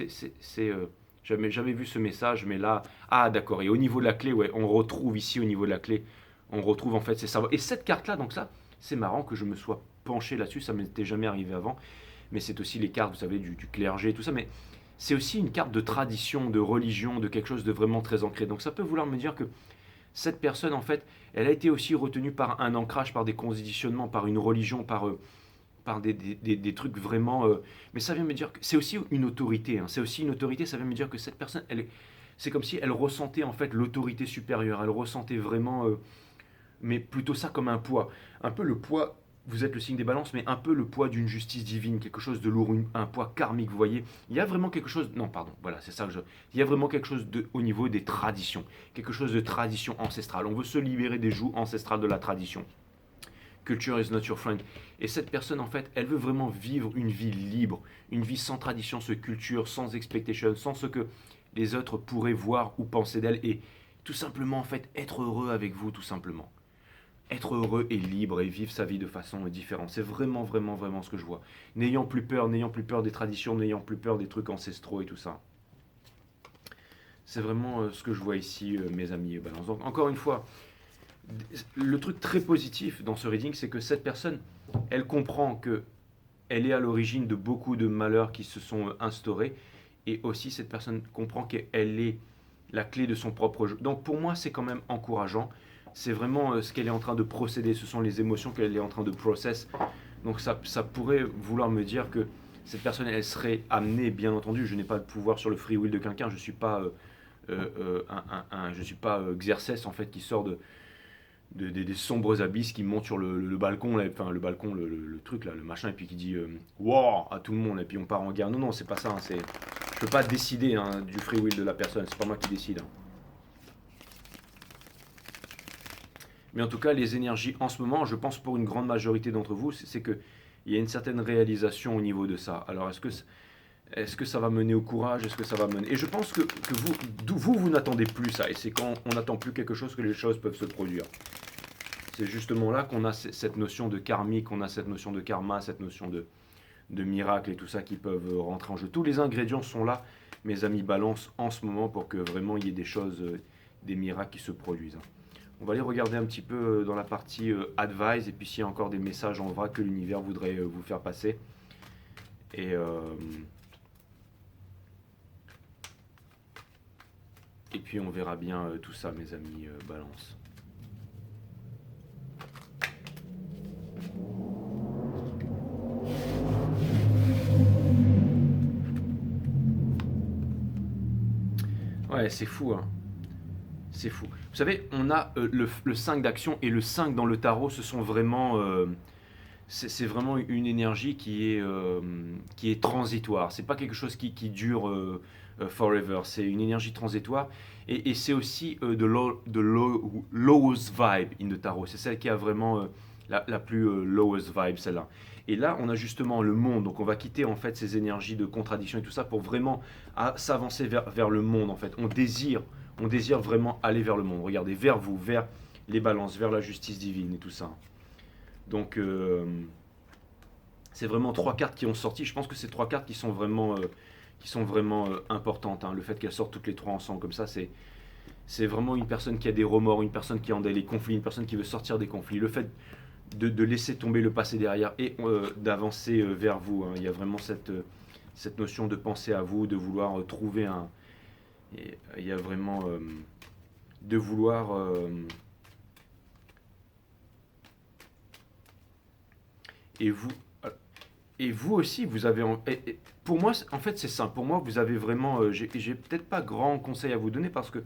j'avais vu ce message, mais là, ah d'accord, et au niveau de la clé, ouais, on retrouve ici au niveau de la clé, on retrouve en fait ces savoirs. Et cette carte-là, donc ça, c'est marrant que je me sois penché là-dessus, ça ne m'était jamais arrivé avant, mais c'est aussi les cartes, vous savez, du clergé, tout ça, mais c'est aussi une carte de tradition, de religion, de quelque chose de vraiment très ancré. Donc ça peut vouloir me dire que cette personne, en fait, elle a été aussi retenue par un ancrage, par des conditionnements, par une religion, par des trucs vraiment... mais ça vient me dire que c'est aussi une autorité. Hein, c'est aussi une autorité, ça vient me dire que cette personne, c'est comme si elle ressentait en fait l'autorité supérieure. Elle ressentait vraiment... mais plutôt ça comme un poids. Un peu le poids, vous êtes le signe des balances, mais un peu le poids d'une justice divine, quelque chose de lourd, un poids karmique, vous voyez. Il y a vraiment quelque chose... Non, pardon, voilà, c'est ça que je... Il y a vraiment quelque chose au niveau des traditions. Quelque chose de tradition ancestrale. On veut se libérer des jougs ancestrales de la tradition. Culture is not your friend. Et cette personne, en fait, elle veut vraiment vivre une vie libre, une vie sans tradition, sans culture, sans expectation, sans ce que les autres pourraient voir ou penser d'elle, et tout simplement, en fait, être heureux avec vous, tout simplement. Être heureux et libre et vivre sa vie de façon différente. C'est vraiment, vraiment, vraiment ce que je vois. N'ayant plus peur des traditions, n'ayant plus peur des trucs ancestraux et tout ça. C'est vraiment ce que je vois ici, mes amis Balance. Donc, encore une fois, le truc très positif dans ce reading, c'est que cette personne, elle comprend que elle est à l'origine de beaucoup de malheurs qui se sont instaurés, et aussi cette personne comprend qu'elle est la clé de son propre jeu. Donc pour moi, c'est quand même encourageant. C'est vraiment ce qu'elle est en train de procéder, ce sont les émotions qu'elle est en train de process. Donc ça pourrait vouloir me dire que cette personne, elle serait amenée, bien entendu, je n'ai pas de pouvoir sur le free will de quelqu'un, je ne suis pas Xerxès en fait qui sort des sombres abysses, qui montent sur le balcon, là, enfin le balcon, le truc là, le machin, et puis qui dit wow à tout le monde, et puis on part en guerre. Non, c'est pas ça, hein, je peux pas décider hein, du free will de la personne, c'est pas moi qui décide. Hein. Mais en tout cas, les énergies en ce moment, je pense pour une grande majorité d'entre vous, c'est qu'il y a une certaine réalisation au niveau de ça. Alors est-ce que ça va mener au courage? Est-ce que ça va mener... Et je pense que vous n'attendez plus ça. Et c'est quand on n'attend plus quelque chose que les choses peuvent se produire. C'est justement là qu'on a cette notion de karmique, qu'on a cette notion de karma, cette notion de miracle et tout ça qui peuvent rentrer en jeu. Tous les ingrédients sont là, mes amis Balance, en ce moment pour que vraiment il y ait des choses, des miracles qui se produisent. On va aller regarder un petit peu dans la partie advice, et puis s'il y a encore des messages en vrac que l'univers voudrait vous faire passer. Et puis on verra bien tout ça, mes amis Balance. Ouais, c'est fou, hein. C'est fou. Vous savez, on a le 5 d'action et le 5 dans le tarot, ce sont vraiment... c'est vraiment une énergie qui est transitoire. C'est pas quelque chose qui dure forever. C'est une énergie transitoire. Et c'est aussi lowest vibe in the tarot. C'est celle qui a vraiment la plus lowest vibe, celle-là. Et là, on a justement le monde. Donc, on va quitter en fait ces énergies de contradiction et tout ça pour vraiment s'avancer vers le monde. En fait, on désire vraiment aller vers le monde. Regardez, vers vous, vers les balances, vers la justice divine et tout ça. Donc, c'est vraiment 3 cartes qui ont sorti. Je pense que c'est 3 cartes qui sont vraiment importantes. Hein. Le fait qu'elles sortent toutes les 3 ensemble comme ça, c'est vraiment une personne qui a des remords, une personne qui a des conflits, une personne qui veut sortir des conflits. Le fait de laisser tomber le passé derrière et d'avancer vers vous. Hein. Il y a vraiment cette notion de penser à vous, de vouloir trouver un... Il y a vraiment de vouloir... Et vous aussi, vous avez... pour moi, en fait, c'est simple. Pour moi, vous avez vraiment... j'ai peut-être pas grand conseil à vous donner parce que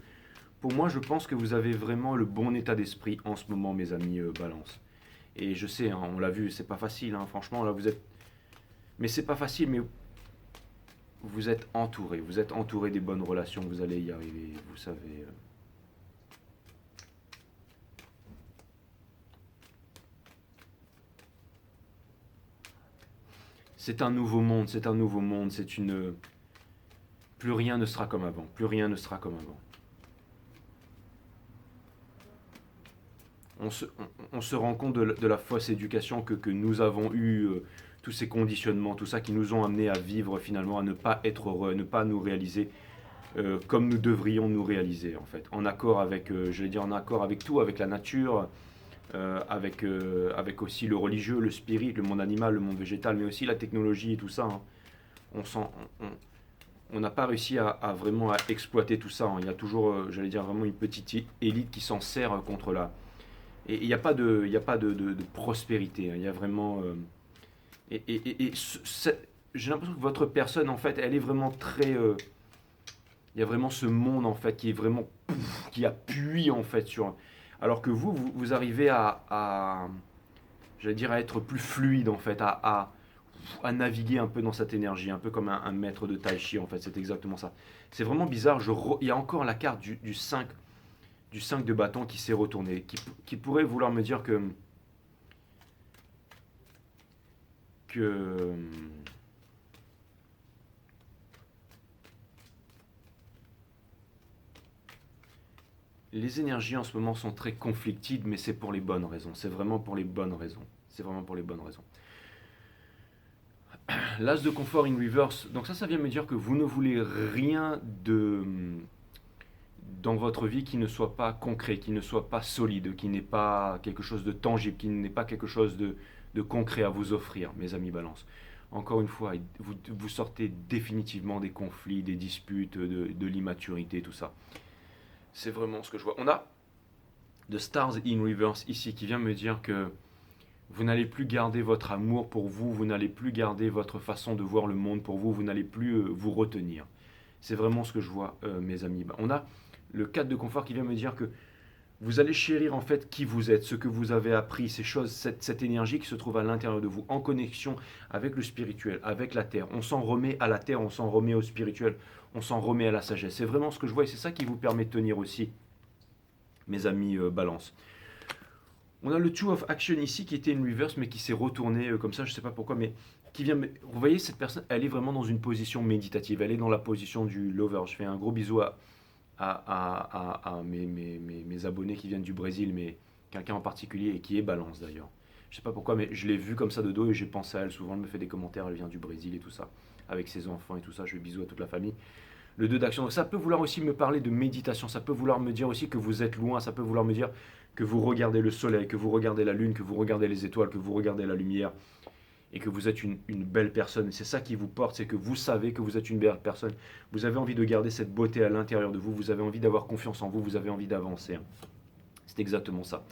pour moi, je pense que vous avez vraiment le bon état d'esprit en ce moment, mes amis Balance. Et je sais, hein, on l'a vu, c'est pas facile, hein, franchement, là, vous êtes... Mais c'est pas facile, mais vous êtes entouré des bonnes relations, vous allez y arriver, vous savez... C'est un nouveau monde, c'est une... Plus rien ne sera comme avant, plus rien ne sera comme avant. On se rend compte de la fausse éducation que nous avons eue, tous ces conditionnements, tout ça qui nous ont amenés à vivre finalement, à ne pas être heureux, à ne pas nous réaliser comme nous devrions nous réaliser en fait. En accord avec, en accord avec tout, avec la nature, avec aussi le religieux, le spirit, le monde animal, le monde végétal, mais aussi la technologie et tout ça. Hein. On n'a pas réussi à vraiment à exploiter tout ça. Hein. Il y a toujours, vraiment une petite élite qui s'en sert contre la... Et il n'y a pas de prospérité. Hein. Il y a vraiment... j'ai l'impression que votre personne, en fait, elle est vraiment très... il y a vraiment ce monde, en fait, qui est vraiment... qui appuie, en fait, sur... Alors que vous arrivez à être plus fluide, en fait, à naviguer un peu dans cette énergie, un peu comme un maître de tai chi, en fait, c'est exactement ça. C'est vraiment bizarre, il y a encore la carte du 5 de bâton qui s'est retourné, qui pourrait vouloir me dire que les énergies en ce moment sont très conflictives, mais c'est pour les bonnes raisons. C'est vraiment pour les bonnes raisons. L'as de confort in reverse. Donc ça vient me dire que vous ne voulez rien dans votre vie qui ne soit pas concret, qui ne soit pas solide, qui n'est pas quelque chose de tangible, qui n'est pas quelque chose de concret à vous offrir, mes amis Balance. Encore une fois, vous sortez définitivement des conflits, des disputes, de l'immaturité, tout ça. C'est vraiment ce que je vois. On a The Stars in Reverse ici qui vient me dire que vous n'allez plus garder votre amour pour vous, vous n'allez plus garder votre façon de voir le monde pour vous, vous n'allez plus vous retenir. C'est vraiment ce que je vois, mes amis. On a le 4 de confort qui vient me dire que vous allez chérir en fait qui vous êtes, ce que vous avez appris, ces choses, cette énergie qui se trouve à l'intérieur de vous, en connexion avec le spirituel, avec la terre. On s'en remet à la terre, on s'en remet au spirituel, on s'en remet à la sagesse. C'est vraiment ce que je vois et c'est ça qui vous permet de tenir aussi, mes amis Balance. On a le Two of Action ici qui était une reverse mais qui s'est retourné comme ça, je ne sais pas pourquoi, mais qui vient... Vous voyez, cette personne, elle est vraiment dans une position méditative, elle est dans la position du lover. Je fais un gros bisou à mes abonnés qui viennent du Brésil, mais quelqu'un en particulier et qui est Balance d'ailleurs. Je sais pas pourquoi, mais je l'ai vue comme ça de dos et j'ai pensé à elle. Souvent, elle me fait des commentaires, elle vient du Brésil et tout ça, avec ses enfants et tout ça. Je fais bisous à toute la famille. Le 2 d'action, ça peut vouloir aussi me parler de méditation, ça peut vouloir me dire aussi que vous êtes loin, ça peut vouloir me dire que vous regardez le soleil, que vous regardez la lune, que vous regardez les étoiles, que vous regardez la lumière et que vous êtes une belle personne. C'est ça qui vous porte, c'est que vous savez que vous êtes une belle personne. Vous avez envie de garder cette beauté à l'intérieur de vous, vous avez envie d'avoir confiance en vous, vous avez envie d'avancer. C'est exactement ça.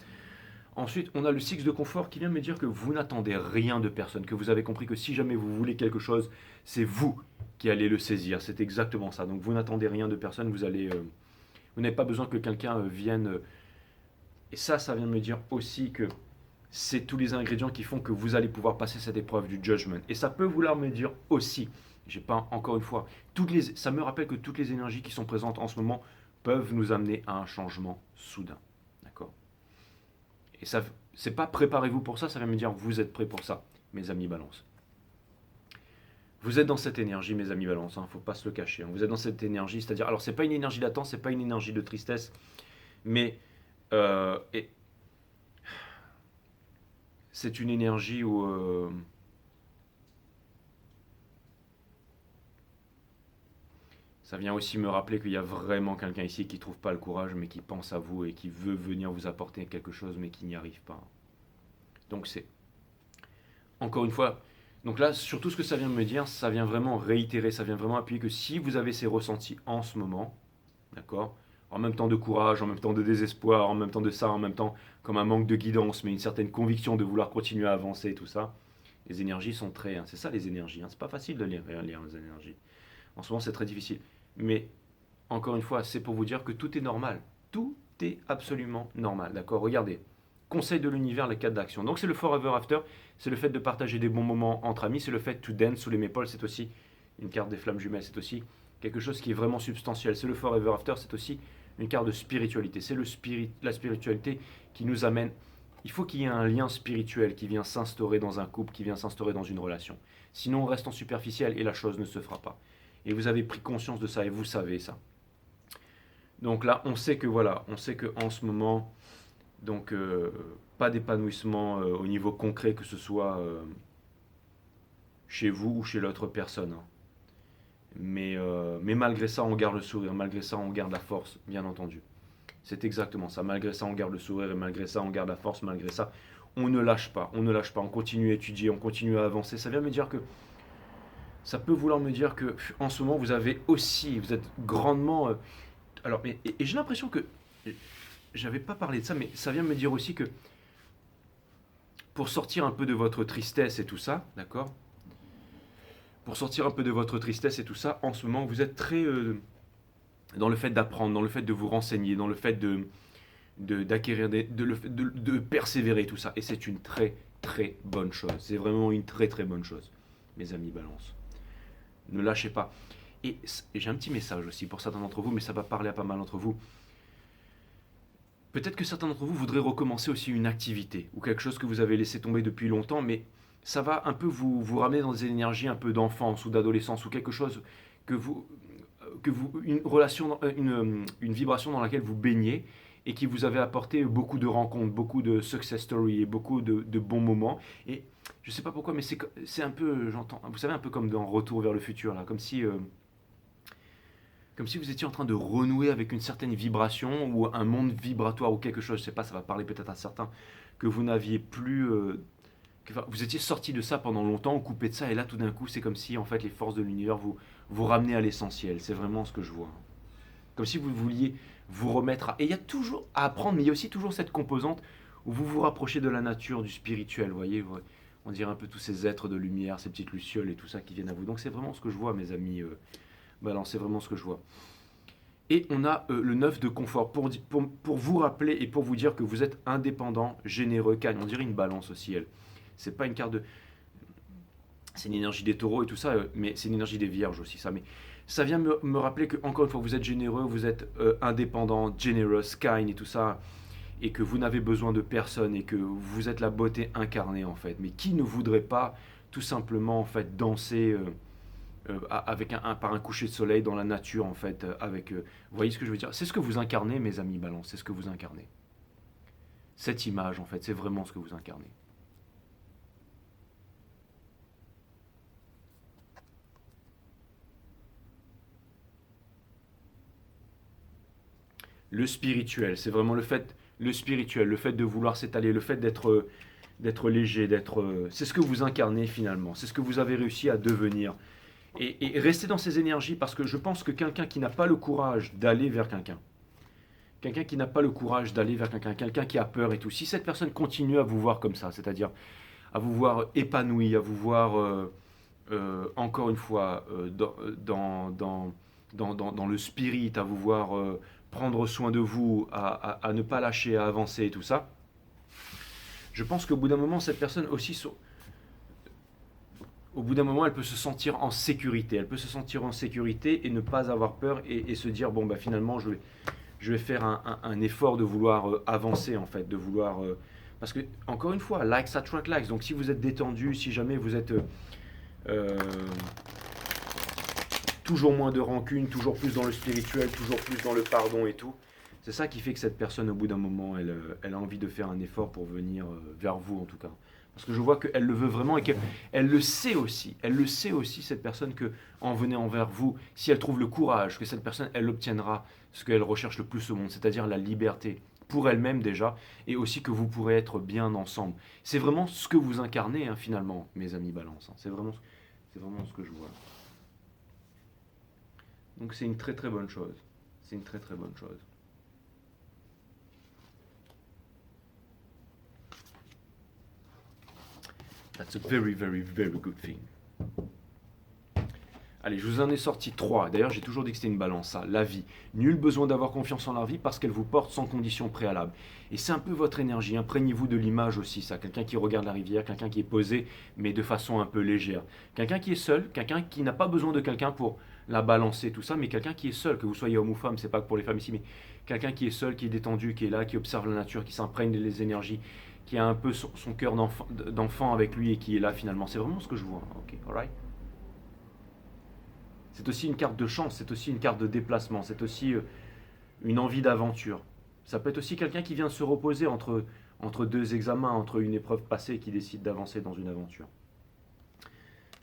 Ensuite, on a le 6 de confort qui vient me dire que vous n'attendez rien de personne, que vous avez compris que si jamais vous voulez quelque chose, c'est vous qui allez le saisir. C'est exactement ça. Donc vous n'attendez rien de personne, vous allez Vous n'avez pas besoin que quelqu'un vienne. Et ça vient me dire aussi que c'est tous les ingrédients qui font que vous allez pouvoir passer cette épreuve du judgment. Et ça peut vouloir me dire aussi, j'ai pas encore une fois, ça me rappelle que toutes les énergies qui sont présentes en ce moment peuvent nous amener à un changement soudain. D'accord? Et ça, c'est pas préparez-vous pour ça, ça vient me dire vous êtes prêts pour ça, mes amis Balance. Vous êtes dans cette énergie, mes amis Balance, faut pas se le cacher. Vous êtes dans cette énergie, c'est-à-dire, alors c'est pas une énergie d'attente, c'est pas une énergie de tristesse, mais c'est une énergie où ça vient aussi me rappeler qu'il y a vraiment quelqu'un ici qui ne trouve pas le courage, mais qui pense à vous et qui veut venir vous apporter quelque chose, mais qui n'y arrive pas. Donc c'est, encore une fois, donc là, surtout ce que ça vient me dire, ça vient vraiment réitérer, ça vient vraiment appuyer que si vous avez ces ressentis en ce moment, d'accord, en même temps de courage, en même temps de désespoir, en même temps de ça, en même temps comme un manque de guidance, mais une certaine conviction de vouloir continuer à avancer, tout ça, les énergies sont très... c'est ça les énergies, c'est pas facile de lire les énergies. En ce moment, c'est très difficile. Mais, encore une fois, c'est pour vous dire que tout est normal. Tout est absolument normal, d'accord? Regardez, conseil de l'univers, les 4 d'action. Donc c'est le forever after, c'est le fait de partager des bons moments entre amis, c'est le fait to dance sous les maples, c'est aussi une carte des flammes jumelles, c'est aussi quelque chose qui est vraiment substantiel. C'est le forever after, c'est aussi une carte de spiritualité. C'est la spiritualité qui nous amène. Il faut qu'il y ait un lien spirituel qui vient s'instaurer dans un couple, qui vient s'instaurer dans une relation. Sinon, on reste en superficiel et la chose ne se fera pas. Et vous avez pris conscience de ça et vous savez ça. Donc là, on sait que voilà, on sait que en ce moment, donc pas d'épanouissement au niveau concret, que ce soit chez vous ou chez l'autre personne. Mais malgré ça, on garde le sourire, malgré ça, on garde la force, bien entendu. C'est exactement ça. Malgré ça, on garde le sourire et malgré ça, on garde la force. Malgré ça, on ne lâche pas. On ne lâche pas. On continue à étudier, on continue à avancer. Ça vient me dire que ça peut vouloir me dire que en ce moment, vous êtes grandement. Alors, et j'ai l'impression que j'avais pas parlé de ça, mais ça vient me dire aussi que pour sortir un peu de votre tristesse et tout ça, d'accord? Pour sortir un peu de votre tristesse et tout ça, en ce moment, vous êtes très dans le fait d'apprendre, dans le fait de vous renseigner, dans le fait d'acquérir, de persévérer, tout ça. Et c'est une très, très bonne chose. C'est vraiment une très, très bonne chose, mes amis Balance. Ne lâchez pas. Et j'ai un petit message aussi pour certains d'entre vous, mais ça va parler à pas mal d'entre vous. Peut-être que certains d'entre vous voudraient recommencer aussi une activité ou quelque chose que vous avez laissé tomber depuis longtemps, mais ça va un peu vous ramener dans des énergies un peu d'enfance ou d'adolescence ou quelque chose une relation, une vibration dans laquelle vous baignez et qui vous avait apporté beaucoup de rencontres, beaucoup de success stories et beaucoup de bons moments. Et je ne sais pas pourquoi, mais c'est un peu, j'entends, vous savez, un peu comme dans Retour vers le futur, là, comme si vous étiez en train de renouer avec une certaine vibration ou un monde vibratoire ou quelque chose, je ne sais pas, ça va parler peut-être à certains, que vous n'aviez plus... vous étiez sorti de ça pendant longtemps, coupé de ça, et là tout d'un coup c'est comme si en fait les forces de l'univers vous ramenaient à l'essentiel. C'est vraiment ce que je vois. Comme si vous vouliez vous remettre à... Et il y a toujours à apprendre, mais il y a aussi toujours cette composante où vous vous rapprochez de la nature, du spirituel, vous voyez. On dirait un peu tous ces êtres de lumière, ces petites lucioles et tout ça qui viennent à vous. Donc c'est vraiment ce que je vois, mes amis. Balance, c'est vraiment ce que je vois. Et on a le 9 de confort pour vous rappeler et pour vous dire que vous êtes indépendant, généreux, calme. On dirait une balance aussi, elle. C'est pas une carte de... C'est une énergie des taureaux et tout ça, mais c'est une énergie des vierges aussi, ça. Mais ça vient me rappeler que, encore une fois, vous êtes généreux, vous êtes indépendant, generous, kind et tout ça, et que vous n'avez besoin de personne et que vous êtes la beauté incarnée, en fait. Mais qui ne voudrait pas, tout simplement, en fait, danser par un coucher de soleil dans la nature, en fait, vous voyez ce que je veux dire? C'est ce que vous incarnez, mes amis Balance, c'est ce que vous incarnez. Cette image, en fait, c'est vraiment ce que vous incarnez. Le spirituel, c'est vraiment le fait de vouloir s'étaler, le fait d'être léger, c'est ce que vous incarnez finalement, c'est ce que vous avez réussi à devenir. Et restez dans ces énergies parce que je pense que quelqu'un qui n'a pas le courage d'aller vers quelqu'un qui a peur et tout, si cette personne continue à vous voir comme ça, c'est-à-dire à vous voir épanoui, à vous voir encore une fois dans le spirit, à vous voir prendre soin de vous, à ne pas lâcher, à avancer et tout ça, je pense qu'au bout d'un moment, cette personne aussi, au bout d'un moment, elle peut se sentir en sécurité. Elle peut se sentir en sécurité et ne pas avoir peur et se dire, bon, bah, finalement, je vais faire un effort de vouloir avancer, en fait, de vouloir... parce que, encore une fois, likes attract likes. Donc, si vous êtes détendu, si jamais vous êtes... toujours moins de rancune, toujours plus dans le spirituel, toujours plus dans le pardon et tout. C'est ça qui fait que cette personne, au bout d'un moment, elle a envie de faire un effort pour venir vers vous, en tout cas. Parce que je vois qu'elle le veut vraiment et qu'elle le sait aussi. Elle le sait aussi, cette personne, qu'en venant vers vous, si elle trouve le courage, que cette personne, elle obtiendra ce qu'elle recherche le plus au monde, c'est-à-dire la liberté pour elle-même déjà, et aussi que vous pourrez être bien ensemble. C'est vraiment ce que vous incarnez, hein, finalement, mes amis Balance. Hein. C'est vraiment ce que je vois. Donc c'est une très très bonne chose. C'est une très très bonne chose. That's a very very very good thing. Allez, je vous en ai sorti 3. D'ailleurs, j'ai toujours dit que c'était une balance, ça. La vie. Nul besoin d'avoir confiance en la vie parce qu'elle vous porte sans condition préalable. Et c'est un peu votre énergie. Imprégnez-vous de l'image aussi, ça. Quelqu'un qui regarde la rivière, quelqu'un qui est posé, mais de façon un peu légère. Quelqu'un qui est seul, quelqu'un qui n'a pas besoin de quelqu'un pour la balancer, tout ça, mais quelqu'un qui est seul, que vous soyez homme ou femme, c'est pas que pour les femmes ici, mais quelqu'un qui est seul, qui est détendu, qui est là, qui observe la nature, qui s'imprègne des énergies, qui a un peu son cœur d'enfant avec lui et qui est là finalement. C'est vraiment ce que je vois. Ok, alright. C'est aussi une carte de chance, c'est aussi une carte de déplacement, c'est aussi une envie d'aventure. Ça peut être aussi quelqu'un qui vient se reposer entre 2 examens, entre une épreuve passée et qui décide d'avancer dans une aventure.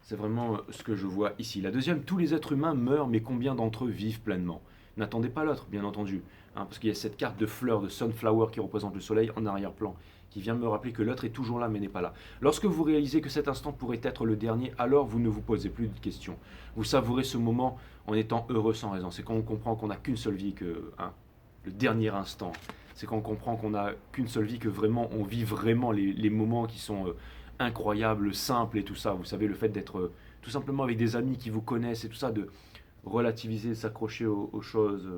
C'est vraiment ce que je vois ici. La deuxième, tous les êtres humains meurent, mais combien d'entre eux vivent pleinement? N'attendez pas l'autre, bien entendu, hein, parce qu'il y a cette carte de fleur, de sunflower qui représente le soleil en arrière-plan, qui vient me rappeler que l'autre est toujours là mais n'est pas là. Lorsque vous réalisez que cet instant pourrait être le dernier, alors vous ne vous posez plus de questions. Vous savourez ce moment en étant heureux sans raison. C'est quand on comprend qu'on n'a qu'une seule vie, que le dernier instant. C'est quand on comprend qu'on n'a qu'une seule vie, que vraiment on vit vraiment les moments qui sont incroyables, simples et tout ça. Vous savez, le fait d'être tout simplement avec des amis qui vous connaissent et tout ça, de relativiser, s'accrocher aux choses.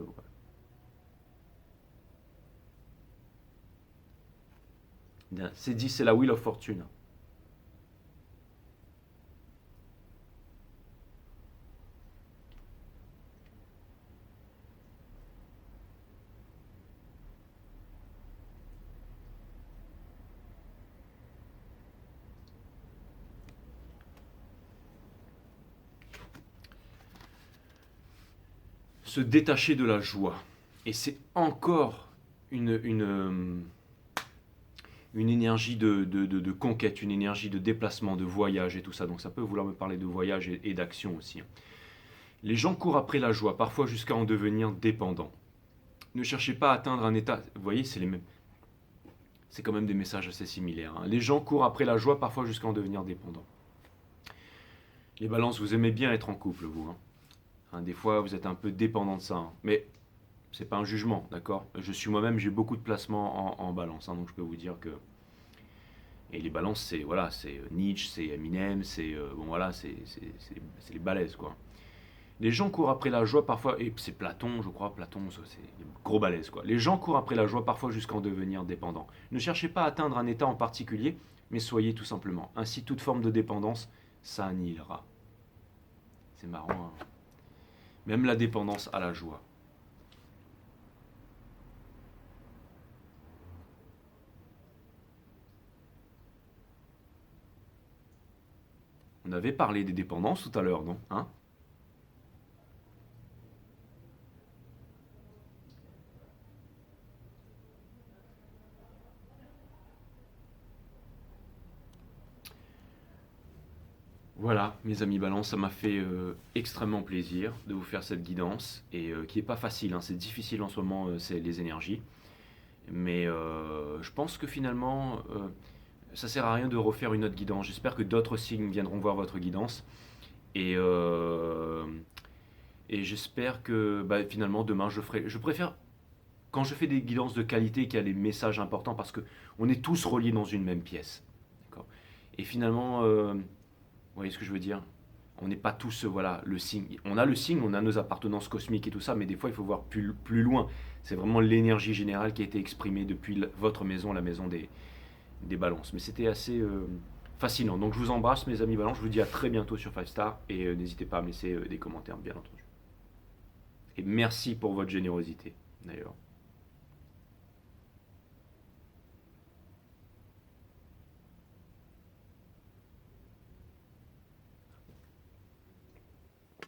Voilà. C'est dit, c'est la Wheel of Fortune. Se détacher de la joie. Et c'est encore une énergie de conquête, une énergie de déplacement, de voyage et tout ça. Donc ça peut vouloir me parler de voyage et d'action aussi. Les gens courent après la joie, parfois jusqu'à en devenir dépendants. Ne cherchez pas à atteindre un état... Vous voyez, c'est les mêmes. C'est quand même des messages assez similaires. Hein. Les gens courent après la joie, parfois jusqu'à en devenir dépendants. Les balances, vous aimez bien être en couple, vous. Hein, des fois, vous êtes un peu dépendant de ça. Hein. Mais c'est pas un jugement, d'accord? Je suis moi-même, j'ai beaucoup de placements en balance, hein, donc je peux vous dire que... Et les balances, c'est voilà, c'est Nietzsche, c'est Eminem, c'est bon voilà, c'est les balèzes quoi. Les gens courent après la joie parfois, et c'est Platon, je crois, Platon, c'est gros balèze quoi. Les gens courent après la joie parfois jusqu'à en devenir dépendants. Ne cherchez pas à atteindre un état en particulier, mais soyez tout simplement. Ainsi, toute forme de dépendance s'annihilera. C'est marrant, hein. Même la dépendance à la joie. On avait parlé des dépendances tout à l'heure, non? Hein? Voilà, mes amis Balance, ça m'a fait extrêmement plaisir de vous faire cette guidance, et qui n'est pas facile, hein, c'est difficile en ce moment, c'est les énergies. Mais je pense que finalement, ça sert à rien de refaire une autre guidance. J'espère que d'autres signes viendront voir votre guidance. Et j'espère que finalement demain je préfère quand je fais des guidances de qualité qu'il y a des messages importants parce que on est tous reliés dans une même pièce. D'accord. Et finalement, vous voyez ce que je veux dire? On n'est pas tous, voilà, le signe. On a le signe, on a nos appartenances cosmiques et tout ça, mais des fois, il faut voir plus loin. C'est vraiment l'énergie générale qui a été exprimée depuis votre maison, la maison des balances. Mais c'était assez fascinant. Donc, je vous embrasse, mes amis balances. Je vous dis à très bientôt sur 5 Star. Et n'hésitez pas à me laisser des commentaires, bien entendu. Et merci pour votre générosité, d'ailleurs.